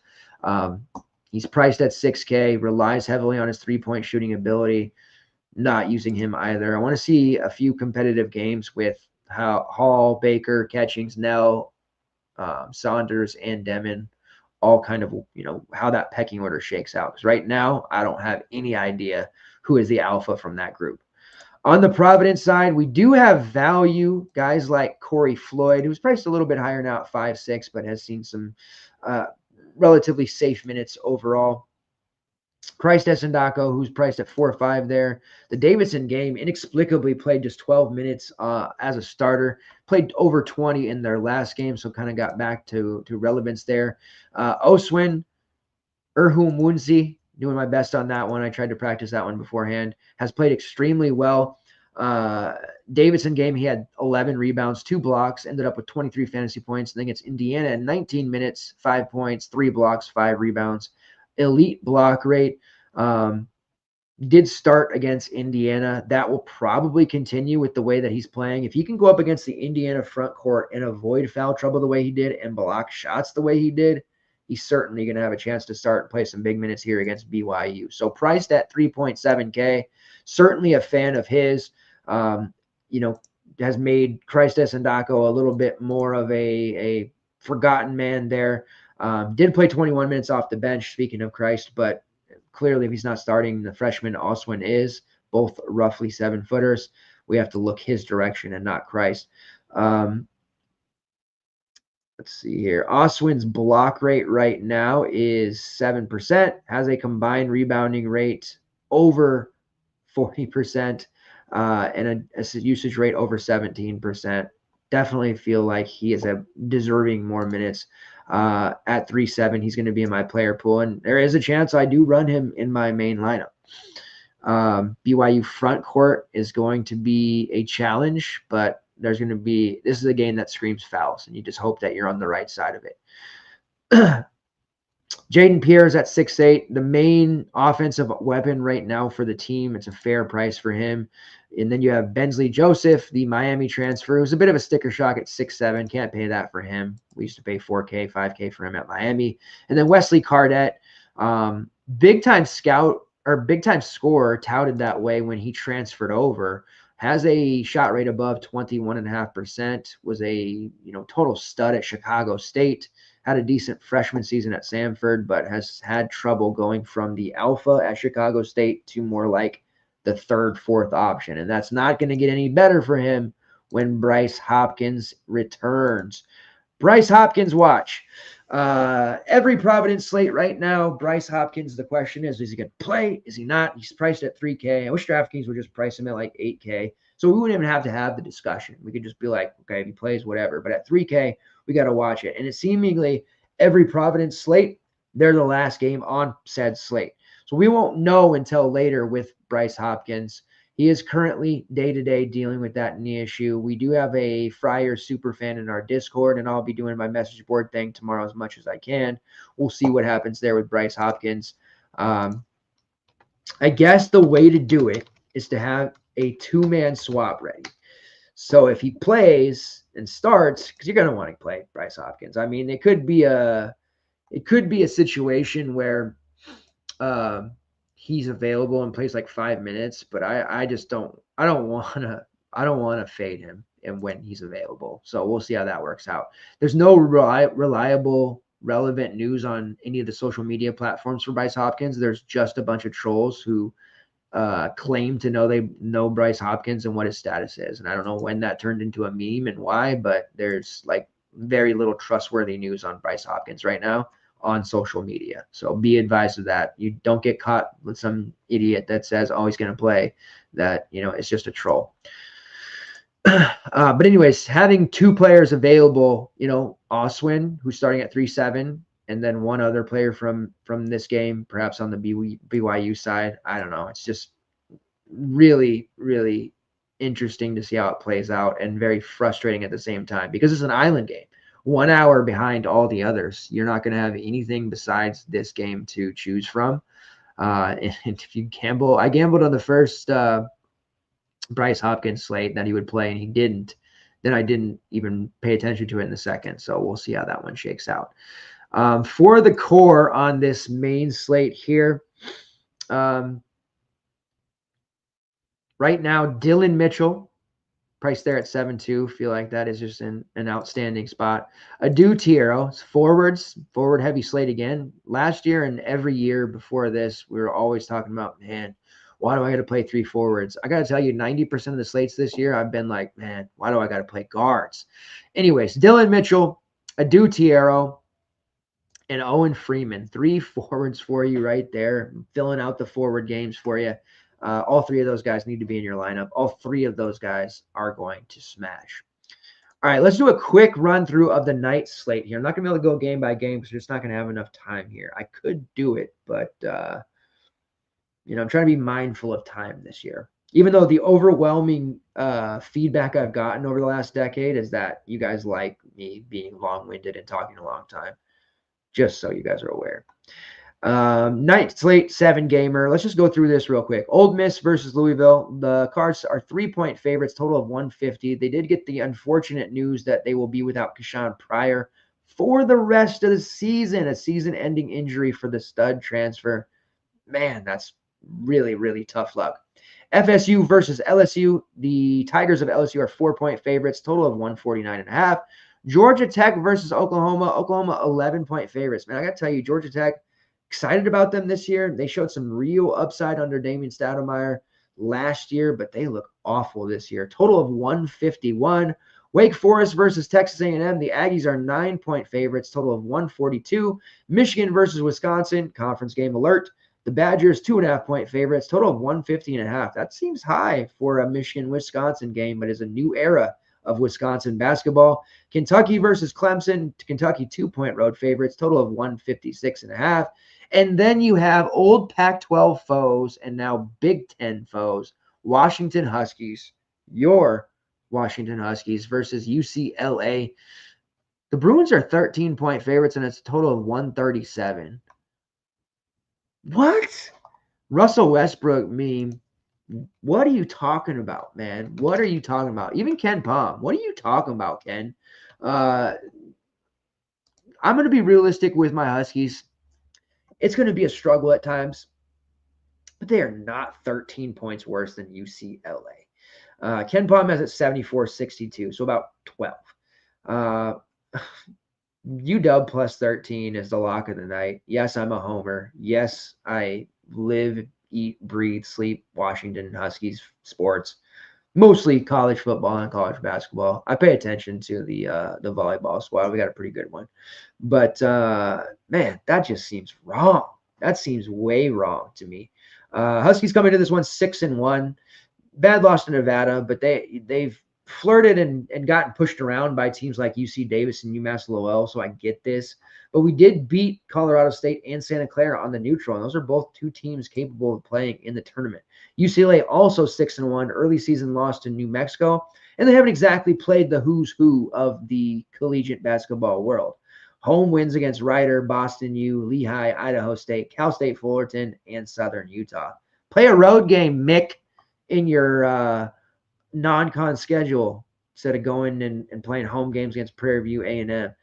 He's priced at 6K, relies heavily on his three-point shooting ability. Not using him either. I want to see a few competitive games with Hall, Baker, Ketchings, Nell, Saunders, and Demin, all kind of, how that pecking order shakes out. Because right now, I don't have any idea who is the alpha from that group. On the Providence side, we do have value. Guys like Corey Floyd, who's priced a little bit higher now at 5.6, but has seen some relatively safe minutes overall. Christ Esendako, who's priced at 4.5 there. The Davidson game inexplicably played just 12 minutes as a starter. Played over 20 in their last game, so kind of got back to relevance there. Oswin Erhumwunzi, doing my best on that one. I tried to practice that one beforehand. Has played extremely well. Davidson game, he had 11 rebounds, 2 blocks, ended up with 23 fantasy points. And then against Indiana in 19 minutes, 5 points, 3 blocks, 5 rebounds. Elite block rate. Did start against Indiana. That will probably continue with the way that he's playing. If he can go up against the Indiana front court and avoid foul trouble the way he did and block shots the way he did, he's certainly going to have a chance to start and play some big minutes here against BYU. So priced at 3.7K, certainly a fan of his. Has made Christ Esendako a little bit more of a forgotten man there. Did play 21 minutes off the bench, speaking of Christ, but clearly if he's not starting, the freshman Oswin is, both roughly 7-footers. We have to look his direction and not Christ. Let's see here. Oswin's block rate right now is 7%, has a combined rebounding rate over 40%, and a usage rate over 17%. definitely feel like he is a deserving more minutes. At 3.7, he's going to be in my player pool, and there is a chance I do run him in my main lineup. BYU front court is going to be a challenge, but this is a game that screams fouls, and you just hope that you're on the right side of it. Jaden Pierre is at 6'8", the main offensive weapon right now for the team. It's a fair price for him. And then you have Bensley Joseph, the Miami transfer, who's a bit of a sticker shock at 6'7". Can't pay that for him. We used to pay $4K, $5K for him at Miami. And then Wesley Cardette, big-time scout or big-time scorer, touted that way when he transferred over. Has a shot rate above 21.5%, was a total stud at Chicago State. Had a decent freshman season at Samford, but has had trouble going from the alpha at Chicago State to more like the third, fourth option. And that's not going to get any better for him when Bryce Hopkins returns. Bryce Hopkins, watch. Every Providence slate right now, Bryce Hopkins, the question is he going to play? Is he not? He's priced at 3K. I wish DraftKings would just price him at like 8K. So we wouldn't even have to have the discussion. We could just be like, okay, if he plays, whatever. But at 3K, we got to watch it. And it's seemingly every Providence slate, they're the last game on said slate. So we won't know until later with Bryce Hopkins. He is currently day-to-day dealing with that knee issue. We do have a Friar super fan in our Discord, and I'll be doing my message board thing tomorrow as much as I can. We'll see what happens there with Bryce Hopkins. I guess the way to do it is to have a two-man swap ready. So if he plays and starts, because you're going to want to play Bryce Hopkins. I mean, it could be a situation where he's available and plays like 5 minutes, but I don't want to fade him and when he's available. So we'll see how that works out. There's no reliable, relevant news on any of the social media platforms for Bryce Hopkins. There's just a bunch of trolls who claim to know Bryce Hopkins and what his status is. And I don't know when that turned into a meme and why, but there's like very little trustworthy news on Bryce Hopkins right now on social media. So be advised of that. You don't get caught with some idiot that says, oh, he's going to play, that, it's just a troll. But anyways, having two players available, Oswin, who's starting at 3.7, and then one other player from this game, perhaps on the BYU side. I don't know. It's just really, really interesting to see how it plays out, and very frustrating at the same time because it's an island game. 1 hour behind all the others. You're not going to have anything besides this game to choose from. And if you gamble, I gambled on the first Bryce Hopkins slate that he would play, and he didn't. Then I didn't even pay attention to it in the second. So we'll see how that one shakes out. For the core on this main slate here, right now, Dylan Mitchell, priced there at 7.2. Feel like that is just an outstanding spot. Adu Tiero, forward heavy slate again. Last year and every year before this, we were always talking about, man, why do I got to play three forwards? I got to tell you, 90% of the slates this year, I've been like, man, why do I got to play guards? Anyways, Dylan Mitchell, Adu Tiero, and Owen Freeman, three forwards for you right there, filling out the forward games for you. All three of those guys need to be in your lineup. All three of those guys are going to smash. All right, let's do a quick run through of the night slate here. I'm not going to be able to go game by game because we're just not going to have enough time here. I could do it, but I'm trying to be mindful of time this year. Even though the overwhelming feedback I've gotten over the last decade is that you guys like me being long-winded and talking a long time. Just so you guys are aware. Night slate 7-gamer. Let's just go through this real quick. Ole Miss versus Louisville. The Cards are 3-point favorites, total of 150. They did get the unfortunate news that they will be without Kashawn Pryor for the rest of the season. A season-ending injury for the stud transfer. Man, that's really, really tough luck. FSU versus LSU. The Tigers of LSU are 4-point favorites, total of 149.5. Georgia Tech versus Oklahoma. Oklahoma 11-point favorites. Man, I got to tell you, Georgia Tech, excited about them this year. They showed some real upside under Damian Stoudemire last year, but they look awful this year. Total of 151. Wake Forest versus Texas A&M. The Aggies are 9-point favorites. Total of 142. Michigan versus Wisconsin. Conference game alert. The Badgers 2.5-point favorites. Total of 150.5. That seems high for a Michigan-Wisconsin game, but is a new era of Wisconsin basketball. Kentucky versus Clemson. Kentucky 2-point road favorites, total of 156.5. And then you have old Pac-12 foes and now Big Ten foes, Washington Huskies, your Washington Huskies versus UCLA. The Bruins are 13-point favorites, and it's a total of 137. What? Russell Westbrook meme. What are you talking about, man? What are you talking about? Even Ken Palm. What are you talking about, Ken? I'm going to be realistic with my Huskies. It's going to be a struggle at times, but they are not 13 points worse than UCLA. Ken Palm has it 74-62, so about 12. UW plus 13 is the lock of the night. Yes, I'm a homer. Yes, I live, eat, breathe, sleep Washington Huskies sports, mostly college football and college basketball. I pay attention to the volleyball squad. We got a pretty good one. But, man, that just seems wrong. That seems way wrong to me. Huskies come into this one 6-1. Bad loss to Nevada, but they've flirted and gotten pushed around by teams like UC Davis and UMass Lowell, so I get this. But we did beat Colorado State and Santa Clara on the neutral, and those are both two teams capable of playing in the tournament. UCLA also 6-1, early season loss to New Mexico, and they haven't exactly played the who's who of the collegiate basketball world. Home wins against Rider, Boston U, Lehigh, Idaho State, Cal State Fullerton, and Southern Utah. Play a road game, Mick, in your non-con schedule instead of going and playing home games against Prairie View A&M.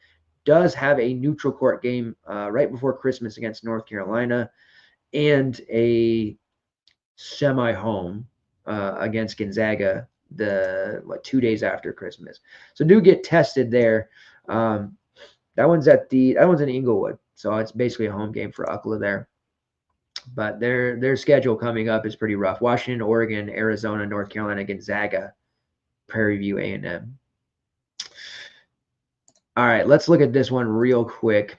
Does have a neutral court game right before Christmas against North Carolina and a semi-home against Gonzaga 2 days after Christmas. So do get tested there. That one's in Inglewood, so it's basically a home game for UCLA there. But their schedule coming up is pretty rough. Washington, Oregon, Arizona, North Carolina, Gonzaga, Prairie View A&M. All right, let's look at this one real quick.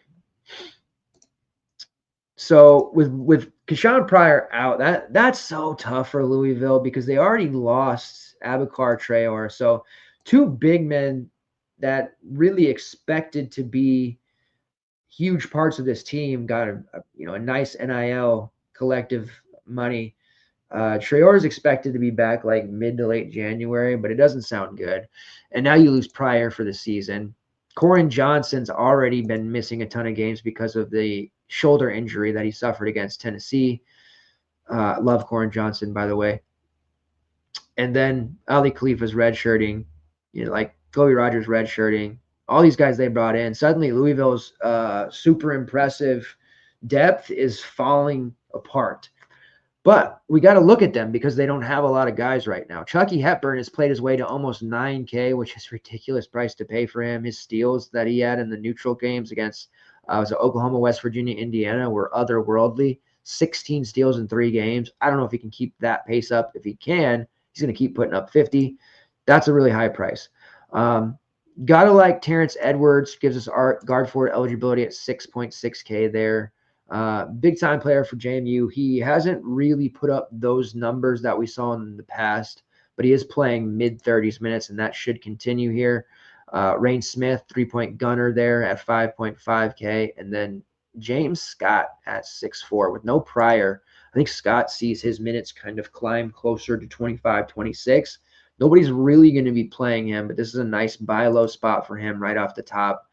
So with Keshawn Pryor out, that's so tough for Louisville because they already lost Abubakar Traore. So two big men that really expected to be huge parts of this team got a nice NIL collective money. Traore is expected to be back like mid to late January, but it doesn't sound good. And now you lose Pryor for the season. Corin Johnson's already been missing a ton of games because of the shoulder injury that he suffered against Tennessee. Love Corin Johnson, by the way. And then Ali Khalifa's redshirting, like Chloe Rogers redshirting. All these guys they brought in. Suddenly Louisville's super impressive depth is falling apart. But we got to look at them because they don't have a lot of guys right now. Chucky Hepburn has played his way to almost $9K, which is a ridiculous price to pay for him. His steals that he had in the neutral games against was it Oklahoma, West Virginia, Indiana were otherworldly. 16 steals in 3 games. I don't know if he can keep that pace up. If he can, he's going to keep putting up 50. That's a really high price. Gotta like Terrence Edwards, gives us guard forward eligibility at 6.6K there. Big time player for JMU. He hasn't really put up those numbers that we saw in the past, but he is playing mid 30s minutes, and that should continue here. Rain Smith, 3-point gunner there at 5.5K, and then James Scott at 6'4" with no Pryor. I think Scott sees his minutes kind of climb closer to 25, 26. Nobody's really going to be playing him, but this is a nice buy low spot for him right off the top.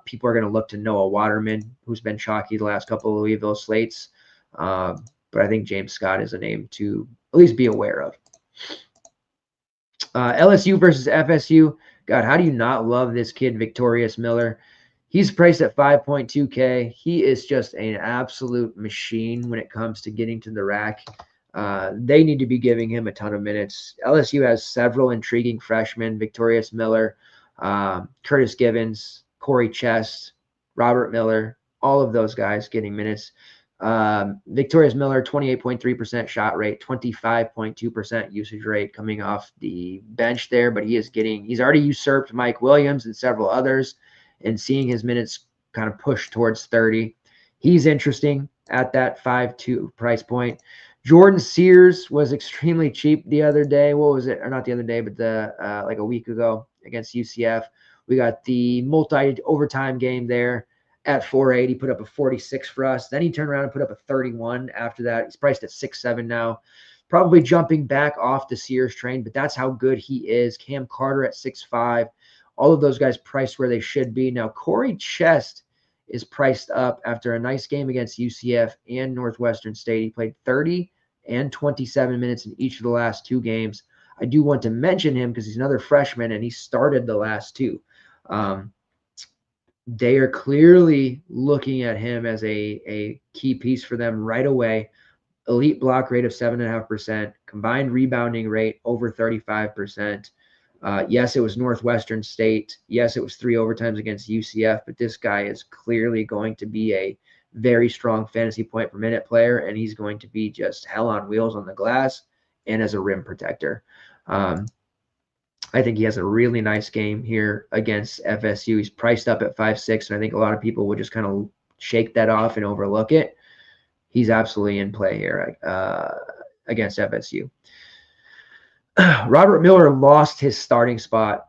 People are going to look to Noah Waterman, who's been chalky the last couple of Louisville slates. But I think James Scott is a name to at least be aware of. LSU versus FSU. God, how do you not love this kid, Victorious Miller? He's priced at 5.2K. He is just an absolute machine when it comes to getting to the rack. They need to be giving him a ton of minutes. LSU has several intriguing freshmen, Victorious Miller, Curtis Givens, Corey Chest, Robert Miller, all of those guys getting minutes. Victorious Miller, 28.3% shot rate, 25.2% usage rate coming off the bench there, but he's already usurped Mike Williams and several others, and seeing his minutes kind of push towards 30. He's interesting at that 5.2 price point. Jordan Sears was extremely cheap the other day. What was it? Or not the other day, but like a week ago. against UCF. We got the multi-overtime game there at 4.8. He put up a 46 for us. Then he turned around and put up a 31 after that. He's priced at 6.7 now. Probably jumping back off the Sears train, but that's how good he is. Cam Carter at 6.5. All of those guys priced where they should be. Now, Corey Chest is priced up after a nice game against UCF and Northwestern State. He played 30 and 27 minutes in each of the last two games. I do want to mention him because he's another freshman, and he started the last two. They are clearly looking at him as a key piece for them right away. Elite block rate of 7.5%, combined rebounding rate over 35%. Yes, it was Northwestern State. Yes, it was 3 overtimes against UCF, but this guy is clearly going to be a very strong fantasy point per minute player, and he's going to be just hell on wheels on the glass and as a rim protector. I think he has a really nice game here against FSU. He's priced up at 5.6, and I think a lot of people would just kind of shake that off and overlook it. He's absolutely in play here against FSU. Robert Miller lost his starting spot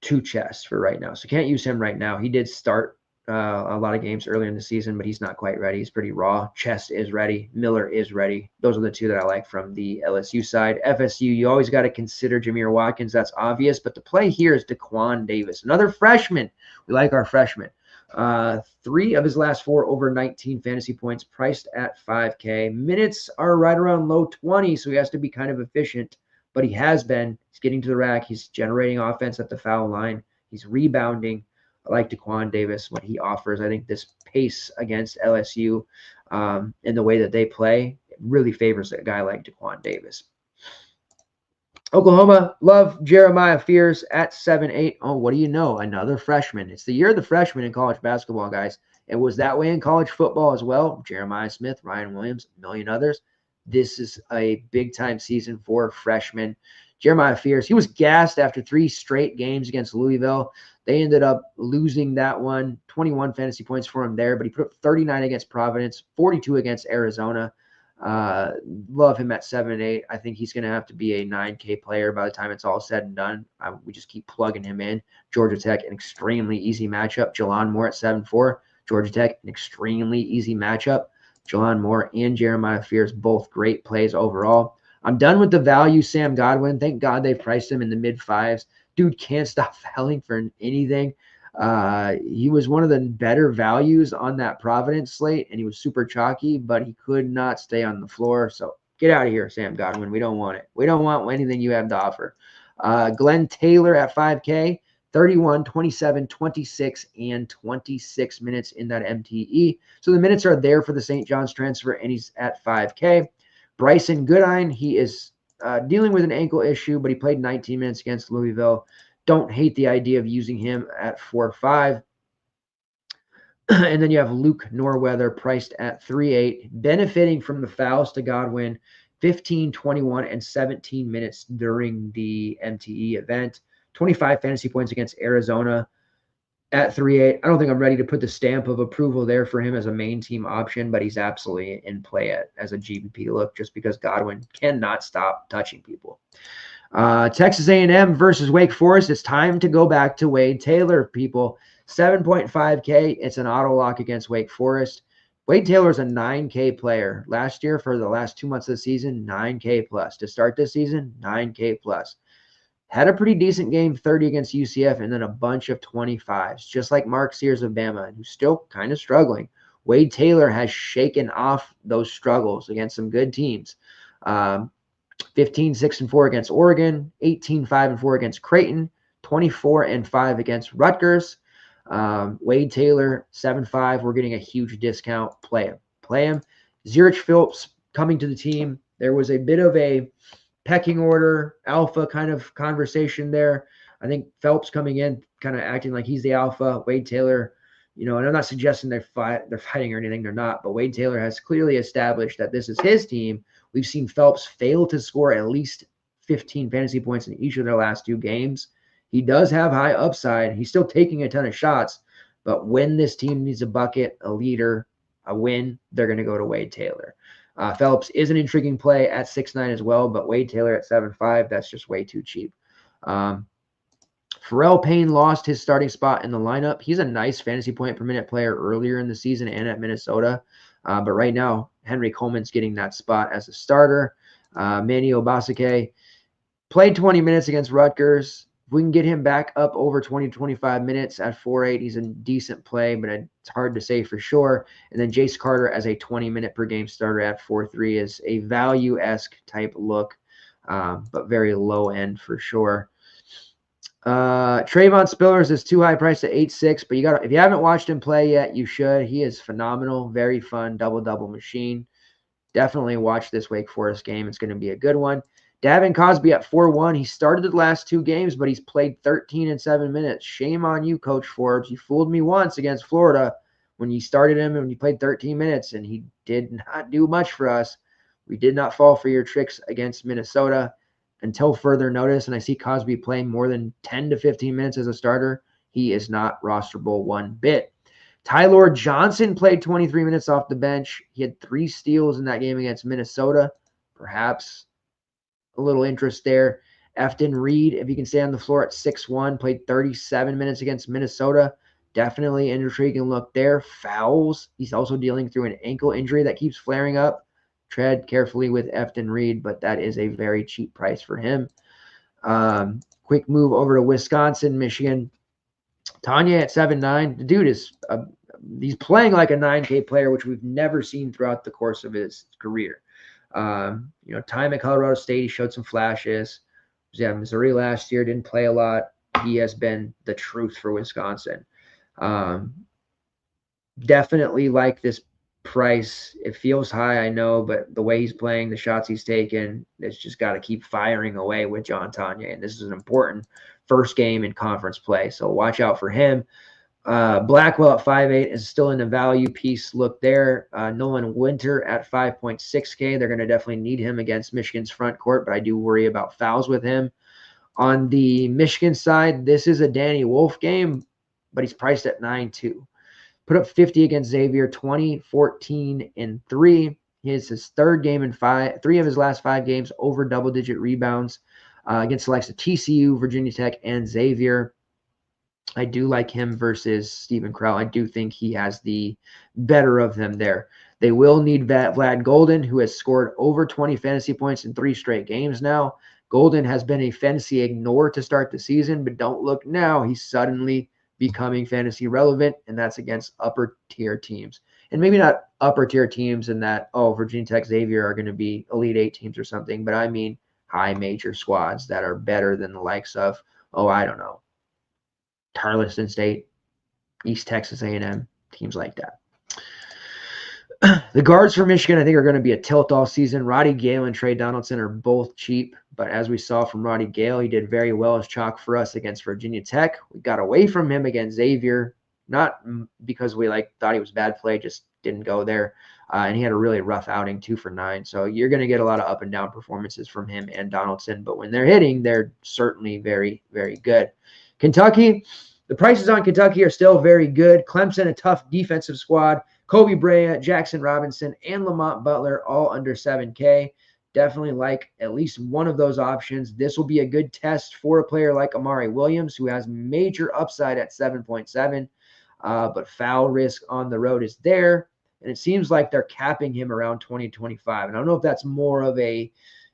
to Chest for right now, so can't use him right now. He did start a lot of games earlier in the season, but he's not quite ready. He's pretty raw. Chest is ready. Miller is ready. Those are the two that I like from the LSU side. FSU, you always got to consider Jameer Watkins. That's obvious, but the play here is Daquan Davis, another freshman. We like our freshmen. 3 of his last 4 over 19 fantasy points, priced at 5K. Minutes are right around low 20, so he has to be kind of efficient, but he has been. He's getting to the rack. He's generating offense at the foul line. He's rebounding. I like Daquan Davis, what he offers. I think this pace against LSU and the way that they play really favors a guy like Daquan Davis. Oklahoma, love Jeremiah Fears at 7.8. Oh, what do you know? Another freshman. It's the year of the freshman in college basketball, guys. It was that way in college football as well. Jeremiah Smith, Ryan Williams, a million others. This is a big-time season for freshmen. Jeremiah Fears, he was gassed after 3 straight games against Louisville. They ended up losing that one. 21 fantasy points for him there, but he put up 39 against Providence, 42 against Arizona. Love him at 7.8. I think he's going to have to be a 9K player by the time it's all said and done. We just keep plugging him in. Georgia Tech, an extremely easy matchup. Jelon Moore at 7.4. Georgia Tech, an extremely easy matchup. Jelon Moore and Jeremiah Fears, both great plays overall. I'm done with the value Sam Godwin. Thank God they priced him in the mid-5s. Dude can't stop fouling for anything. He was one of the better values on that Providence slate, and he was super chalky, but he could not stay on the floor. So get out of here, Sam Godwin. We don't want it. We don't want anything you have to offer. Glenn Taylor at 5K, 31, 27, 26, and 26 minutes in that MTE. So the minutes are there for the St. John's transfer, and he's at 5K. Bryson Goodine, he is dealing with an ankle issue, but he played 19 minutes against Louisville. Don't hate the idea of using him at 4.5. And then you have Luke Norweather priced at 3.8, benefiting from the fouls to Godwin, 15, 21, and 17 minutes during the MTE event. 25 fantasy points against Arizona at 3.8. I don't think I'm ready to put the stamp of approval there for him as a main team option, but he's absolutely in play as a GBP look just because Godwin cannot stop touching people. Texas A&M versus Wake Forest. It's time to go back to Wade Taylor, people. 7.5K. It's an auto lock against Wake Forest. Wade Taylor is a 9K player. Last year, for the last 2 months of the season, 9K plus. To start this season, 9K plus. Had a pretty decent game, 30 against UCF, and then a bunch of 25s, just like Mark Sears of Bama, who's still kind of struggling. Wade Taylor has shaken off those struggles against some good teams. 15, 6, and 4 against Oregon, 18, 5, and 4 against Creighton, 24 and 5 against Rutgers. Wade Taylor, 7.5. We're getting a huge discount. Play him. Play him. Zurich Phillips coming to the team. There was a bit of a pecking order, alpha kind of conversation there. I think Phelps coming in, kind of acting like he's the alpha. Wade Taylor, and I'm not suggesting they're fighting or anything. They're not. But Wade Taylor has clearly established that this is his team. We've seen Phelps fail to score at least 15 fantasy points in each of their last 2 games. He does have high upside. He's still taking a ton of shots. But when this team needs a bucket, a leader, a win, they're going to go to Wade Taylor. Phelps is an intriguing play at 6.9 as well, but Wade Taylor at 7.5, that's just way too cheap. Pharrell Payne lost his starting spot in the lineup. He's a nice fantasy point per minute player earlier in the season and at Minnesota. But right now, Henry Coleman's getting that spot as a starter. Manny Obasake played 20 minutes against Rutgers. If we can get him back up over 20 to 25 minutes at 4.8, he's a decent play, but it's hard to say for sure. And then Jace Carter as a 20-minute per game starter at 4.3 is a value-esque type look, but very low end for sure. Trayvon Spillers is too high priced at 8.6, but if you haven't watched him play yet, you should. He is phenomenal, very fun, double machine. Definitely watch this Wake Forest game. It's going to be a good one. Davin Cosby at 4.1. He started the last 2 games, but he's played 13 and 7 minutes. Shame on you, Coach Forbes. You fooled me once against Florida when you started him and when you played 13 minutes, and he did not do much for us. We did not fall for your tricks against Minnesota until further notice, and I see Cosby playing more than 10 to 15 minutes as a starter. He is not rosterable one bit. Tyler Johnson played 23 minutes off the bench. He had 3 steals in that game against Minnesota. Perhaps a little interest there. Efton Reed, if he can stay on the floor at 6'1", played 37 minutes against Minnesota. Definitely an intriguing look there. Fouls. He's also dealing through an ankle injury that keeps flaring up. Tread carefully with Efton Reed, but that is a very cheap price for him. Quick move over to Wisconsin, Michigan. Tanya at 7.9. The dude is he's playing like a 9K player, which we've never seen throughout the course of his career. Time at Colorado State, he showed some flashes. He was at Missouri last year, didn't play a lot. He has been the truth for Wisconsin. Definitely like this price. It feels high, I know, but the way he's playing, the shots he's taken, it's just got to keep firing away with John Tanya. And this is an important first game in conference play, so watch out for him. Blackwell at 5.8 is still in the value piece look there. Nolan Winter at 5.6K. They're going to definitely need him against Michigan's front court, but I do worry about fouls with him. On the Michigan side, this is a Danny Wolf game, but he's priced at 9.2. Put up 50 against Xavier, 20, 14, and 3. He is his 3rd game in 3 of his last 5 games over double-digit rebounds against the likes of TCU, Virginia Tech, and Xavier. I do like him versus Stephen Krell. I do think he has the better of them there. They will need Vlad Golden, who has scored over 20 fantasy points in 3 straight games now. Golden has been a fantasy ignore to start the season, but don't look now. He's suddenly becoming fantasy relevant, and that's against upper-tier teams. And maybe not upper-tier teams in that, Virginia Tech, Xavier are going to be Elite 8 teams or something, but I mean high major squads that are better than the likes of, I don't know, Tarleton State, East Texas A&M, teams like that. The guards for Michigan, I think, are going to be a tilt all season. Roddy Gale and Trey Donaldson are both cheap, but as we saw from Roddy Gale, he did very well as chalk for us against Virginia Tech. We got away from him against Xavier, not because we thought he was bad play, just didn't go there. And he had a really rough outing, 2 for 9. So you're going to get a lot of up and down performances from him and Donaldson, but when they're hitting, they're certainly very, very good. Kentucky, the prices on Kentucky are still very good. Clemson, a tough defensive squad. Kobe Bryant, Jackson Robinson, and Lamont Butler all under 7K. Definitely like at least one of those options. This will be a good test for a player like Amari Williams, who has major upside at 7.7, but foul risk on the road is there. And it seems like they're capping him around 2025. And I don't know if that's more of a,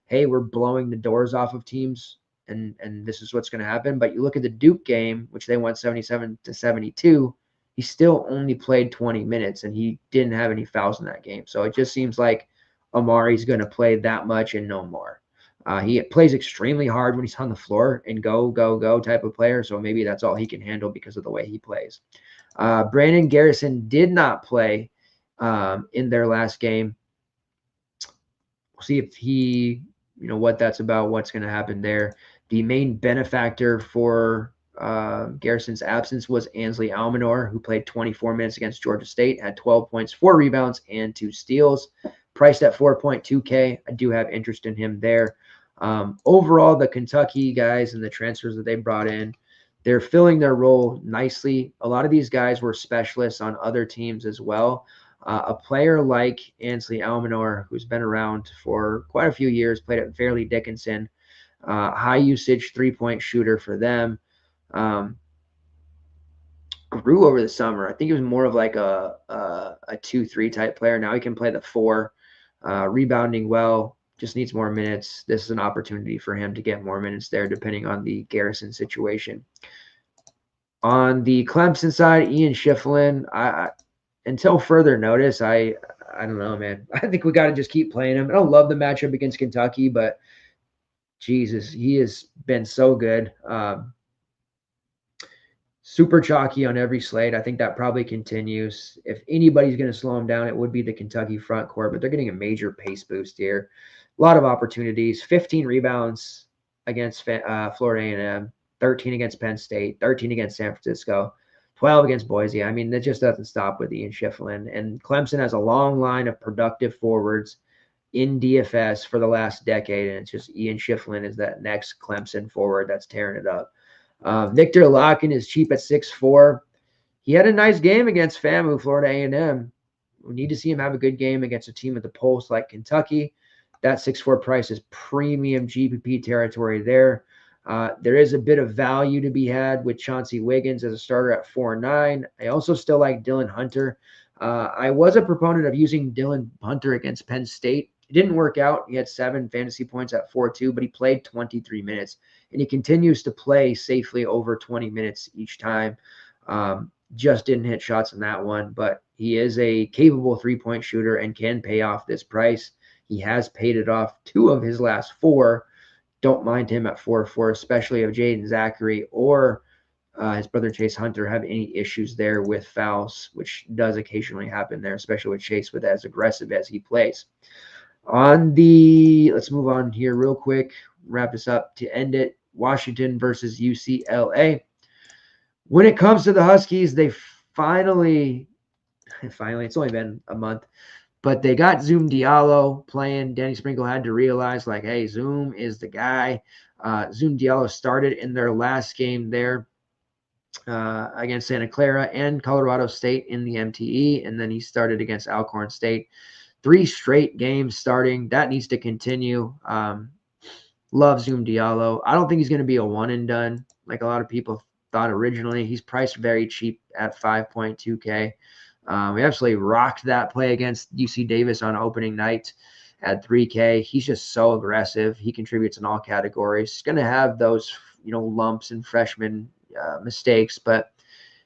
hey, we're blowing the doors off of teams and this is what's going to happen. But you look at the Duke game, which they won 77-72. He still only played 20 minutes, and he didn't have any fouls in that game. So it just seems like Amari's going to play that much and no more. He plays extremely hard when he's on the floor and go type of player, so maybe that's all he can handle because of the way he plays. Brandon Garrison did not play in their last game. We'll see if he, what that's about, what's going to happen there. The main benefactor for Garrison's absence was Ansley Almanor, who played 24 minutes against Georgia State, had 12 points, 4 rebounds, and 2 steals. Priced at 4.2K. I do have interest in him there. Overall, the Kentucky guys and the transfers that they brought in, they're filling their role nicely. A lot of these guys were specialists on other teams as well. A player like Ansley Almanor, who's been around for quite a few years, played at Fairleigh Dickinson, high usage 3-point shooter for them. Grew over the summer. I think he was more of like a 2-3 type player. Now he can play the 4, rebounding well. Just needs more minutes. This is an opportunity for him to get more minutes there, depending on the Garrison situation. On the Clemson side, Ian Schiffelin, until further notice, I don't know, man. I think we got to just keep playing him. I don't love the matchup against Kentucky, but Jesus, he has been so good. Super chalky on every slate. I think that probably continues. If anybody's going to slow him down, it would be the Kentucky front court, but they're getting a major pace boost here. A lot of opportunities. 15 rebounds against Florida A&M, 13 against Penn State, 13 against San Francisco, 12 against Boise. I mean, that just doesn't stop with Ian Schiffelin. And Clemson has a long line of productive forwards in DFS for the last decade, and it's just Ian Schiffelin is that next Clemson forward that's tearing it up. Victor Locken is cheap at 6'4". He had a nice game against FAMU, Florida A&M. We need to see him have a good game against a team at the pulse like Kentucky. That 6'4" price is premium GPP territory there. There is a bit of value to be had with Chauncey Wiggins as a starter at 4'9". I also still like Dylan Hunter. I was a proponent of using Dylan Hunter against Penn State. It didn't work out. He had 7 fantasy points at 4-2, but he played 23 minutes, and he continues to play safely over 20 minutes each time. Just didn't hit shots in that one, but he is a capable three-point shooter and can pay off this price. He has paid it off 2 of his last 4. Don't mind him at 4-4, especially if Jaden Zachary or his brother Chase Hunter have any issues there with fouls, which does occasionally happen there, especially with Chase with as aggressive as he plays. Let's move on here real quick, wrap this up to end it. Washington versus UCLA. When it comes to the Huskies, they finally, it's only been a month, but they got Zoom Diallo playing. Danny Sprinkle had to realize, like, hey, Zoom is the guy. Zoom Diallo started in their last game there against Santa Clara and Colorado State in the MTE, and then he started against Alcorn State. 3 straight games starting. That needs to continue. Love Zoom Diallo. I don't think he's going to be a one and done like a lot of people thought originally. He's priced very cheap at 5.2K. We absolutely rocked that play against UC Davis on opening night at 3K. He's just so aggressive. He contributes in all categories. He's going to have those, lumps and freshman mistakes, but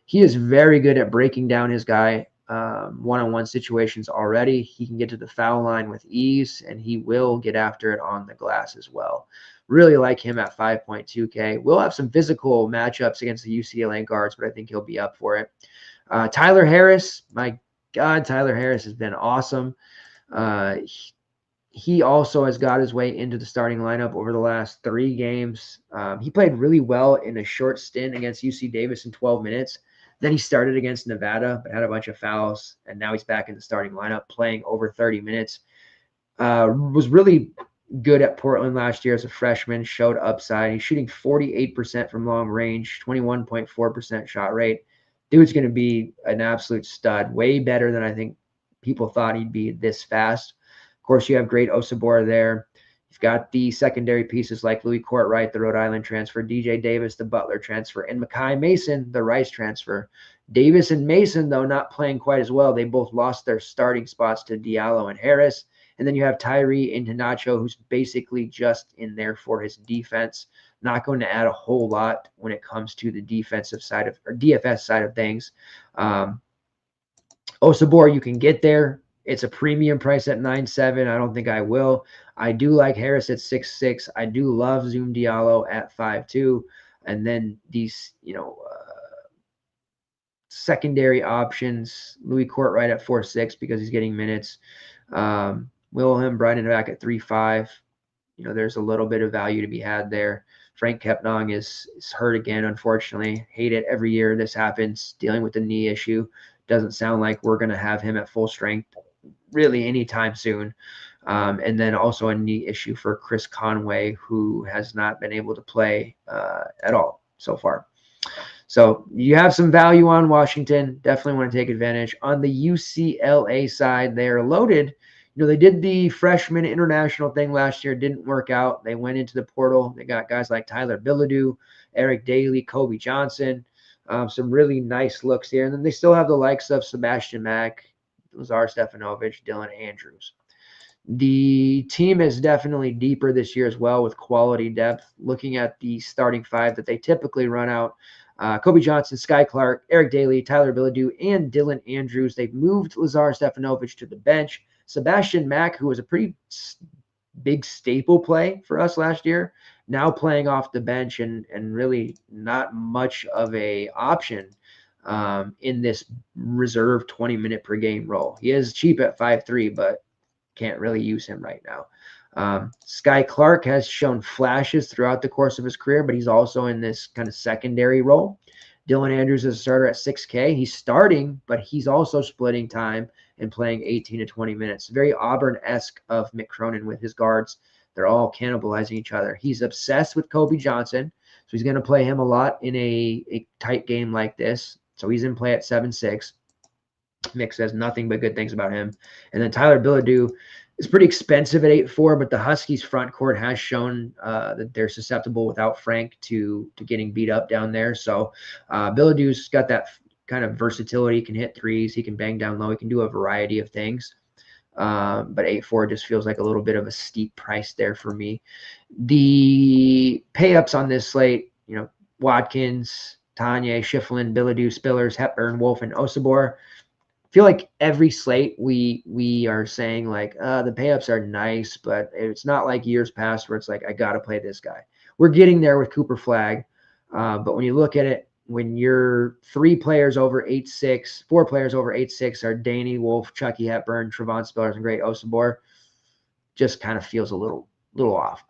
he is very good at breaking down his guy one-on-one situations already. He can get to the foul line with ease, and he will get after it on the glass as well. Really like him at 5.2K. We'll have some physical matchups against the UCLA guards, but I think he'll be up for it. Tyler Harris, my God, Tyler Harris has been awesome. He also has got his way into the starting lineup over the last 3 games. He played really well in a short stint against UC Davis in 12 minutes. Then he started against Nevada, but had a bunch of fouls, and now he's back in the starting lineup, playing over 30 minutes. Was really good at Portland last year as a freshman, showed upside. He's shooting 48% from long range, 21.4% shot rate. Dude's going to be an absolute stud, way better than I think people thought he'd be this fast. Of course, you have great Osabor there. You've got the secondary pieces like Louis Courtwright, the Rhode Island transfer, DJ Davis, the Butler transfer, and Makai Mason, the Rice transfer. Davis and Mason, though, not playing quite as well. They both lost their starting spots to Diallo and Harris. And then you have Tyree and Nacho, who's basically just in there for his defense. Not going to add a whole lot when it comes to the defensive side of, or DFS side of things. Osabor, you can get there. It's a premium price at 9.7. I don't think I will. I do like Harris at 6.6. I do love Zoom Diallo at 5.2. And then these, secondary options, Louis Courtwright at 4.6 because he's getting minutes. Wilhelm Bryden back at 3.5. There's a little bit of value to be had there. Frank Kepnong is hurt again, unfortunately. Hate it every year this happens, dealing with the knee issue. Doesn't sound like we're going to have him at full strength really anytime soon. And then also a knee issue for Chris Conway, who has not been able to play at all so far. So you have some value on Washington. Definitely want to take advantage. On the UCLA side, they are loaded. they did the freshman international thing last year. It didn't work out. They went into the portal. They got guys like Tyler Bilodeau, Eric Daly, Kobe Johnson. Some really nice looks here. And then they still have the likes of Sebastian Mack, Lazar Stefanovic, Dylan Andrews. The team is definitely deeper this year as well with quality depth. Looking at the starting five that they typically run out, Kobe Johnson, Sky Clark, Eric Daly, Tyler Bilodeau, and Dylan Andrews. They've moved Lazar Stefanovic to the bench. Sebastian Mack, who was a pretty big staple play for us last year, now playing off the bench and really not much of a option in this reserve 20-minute per game role. He is cheap at 5'3", but can't really use him right now. Sky Clark has shown flashes throughout the course of his career, but he's also in this kind of secondary role. Dylan Andrews is a starter at 6K. He's starting, but he's also splitting time and playing 18 to 20 minutes. Very Auburn-esque of Mick Cronin with his guards. They're all cannibalizing each other. He's obsessed with Kobe Johnson, so he's going to play him a lot in a tight game like this. So he's in play at 7'6". Mick says nothing but good things about him. And then Tyler Bilodeau is pretty expensive at 8'4", but the Huskies front court has shown that they're susceptible without Frank to getting beat up down there. So Bilodeau's got that kind of versatility. He can hit threes. He can bang down low. He can do a variety of things. But 8'4" just feels like a little bit of a steep price there for me. The pay-ups on this slate, Watkins, Tanya, Schifflin, Bilodeau, Spillers, Hepburn, Wolf, and Osibor. I feel like every slate we are saying like the pay-ups are nice, but it's not like years past where it's like I got to play this guy. We're getting there with Cooper Flagg, but when you look at it, when you're 3 players over 8'6", 4 players over 8'6" are Danny, Wolf, Chucky Hepburn, Trevon Spillers, and Great Osibor, just kind of feels a little off.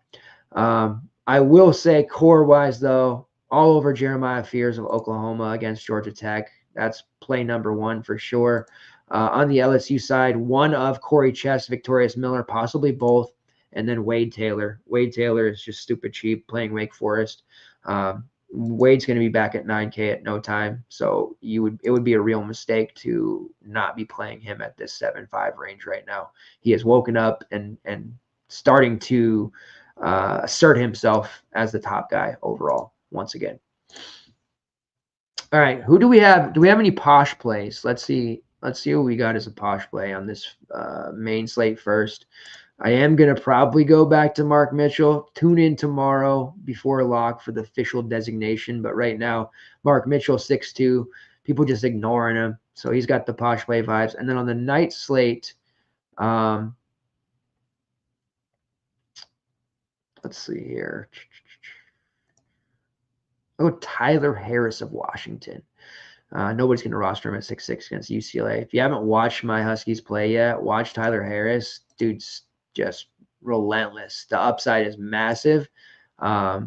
I will say core-wise, though, all over Jeremiah Fears of Oklahoma against Georgia Tech. That's play number 1 for sure. On the LSU side, one of Corey Chess, Victorious Miller, possibly both, and then Wade Taylor. Wade Taylor is just stupid cheap playing Wake Forest. Wade's going to be back at 9K at no time, so it would be a real mistake to not be playing him at this 7.5 range right now. He has woken up and starting to assert himself as the top guy overall once again. All right, who do we have? Do we have any posh plays? Let's see what we got as a posh play on this main slate first. I am going to probably go back to Mark Mitchell. Tune in tomorrow before lock for the official designation. But right now, Mark Mitchell, 6'2". People just ignoring him. So he's got the posh play vibes. And then on the night slate, let's see here. Oh, Tyler Harris of Washington. Nobody's going to roster him at 6'6" against UCLA. If you haven't watched my Huskies play yet, watch Tyler Harris. Dude's just relentless. The upside is massive. I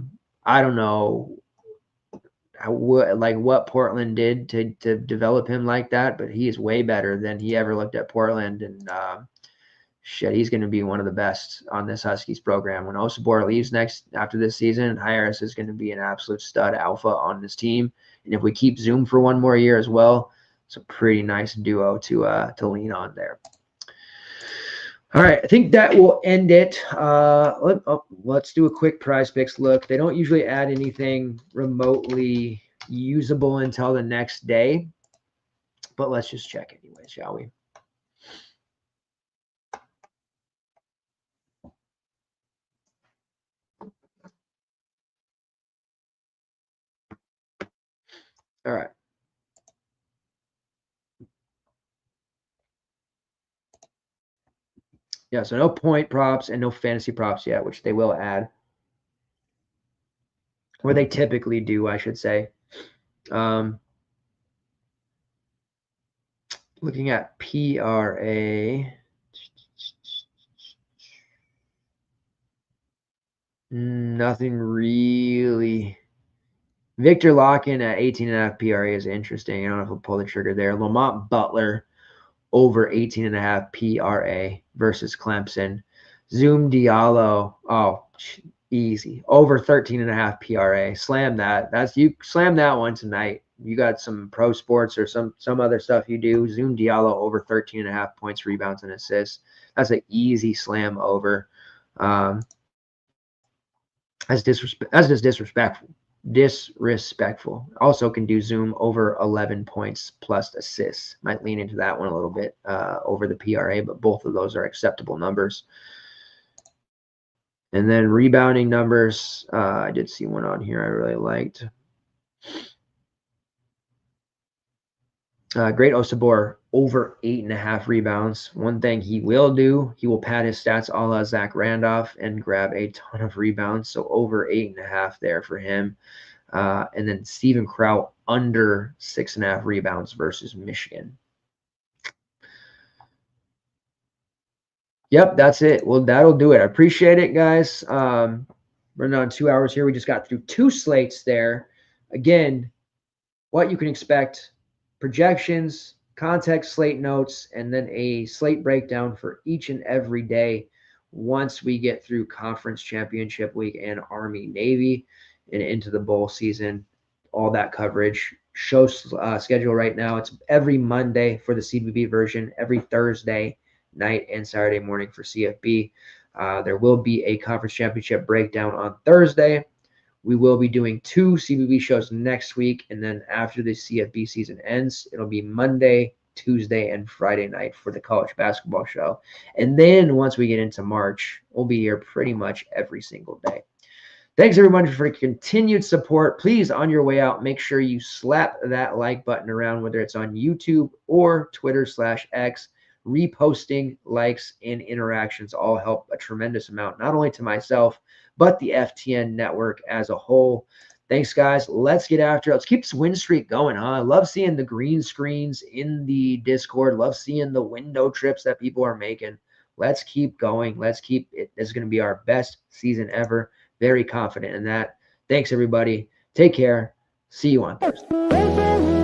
don't know what Portland did to develop him like that, but he is way better than he ever looked at Portland. And he's going to be one of the best on this Huskies program. When Osibor leaves after this season, Harris is going to be an absolute stud alpha on this team. And if we keep Zoom for one more year as well, it's a pretty nice duo to lean on there. All right, I think that will end it. Let's do a quick prize picks look. They don't usually add anything remotely usable until the next day, but let's just check anyway, shall we? All right. Yeah, so no point props and no fantasy props yet, which they will add. Or they typically do, I should say. Looking at PRA. Nothing really. Victor Locken at 18.5 PRA is interesting. I don't know if he'll pull the trigger there. Lamont Butler over 18.5 PRA versus Clemson. Zoom Diallo. Oh, Easy. Over 13.5 PRA. Slam that. You slam that one tonight. You got some pro sports or some other stuff you do. Zoom Diallo over 13.5 points, rebounds, and assists. That's an easy slam over. That's just disrespectful. Also can do Zoom over 11 points plus assists. Might lean into that one a little bit over the PRA, but both of those are acceptable numbers. And then rebounding numbers, I did see one on here I really liked. Great Osabor, over 8.5 rebounds. One thing he will do, he will pad his stats a la Zach Randolph and grab a ton of rebounds. So over 8.5 there for him. And then Steven Kraut, under 6.5 rebounds versus Michigan. Yep, that's it. Well, that'll do it. I appreciate it, guys. Running on 2 hours here. We just got through 2 slates there. Again, what you can expect, projections, context slate notes, and then a slate breakdown for each and every day once we get through Conference Championship Week and Army Navy and into the bowl season. All that coverage. Show schedule right now. It's every Monday for the CBB version, every Thursday night and Saturday morning for CFB. There will be a conference championship breakdown on Thursday. We will be doing 2 CBB shows next week, and then after the CFB season ends, it'll be Monday, Tuesday, and Friday night for the college basketball show. And then once we get into March, we'll be here pretty much every single day. Thanks, everyone, for continued support. Please, on your way out, make sure you slap that like button around, whether it's on YouTube or Twitter/X. Reposting, likes, and interactions all help a tremendous amount, not only to myself, but the FTN network as a whole. Thanks, guys. Let's get after it. Let's keep this win streak going, huh? I love seeing the green screens in the Discord. Love seeing the window trips that people are making. Let's keep going. Let's keep it. This is going to be our best season ever. Very confident in that. Thanks, everybody. Take care. See you on Thursday.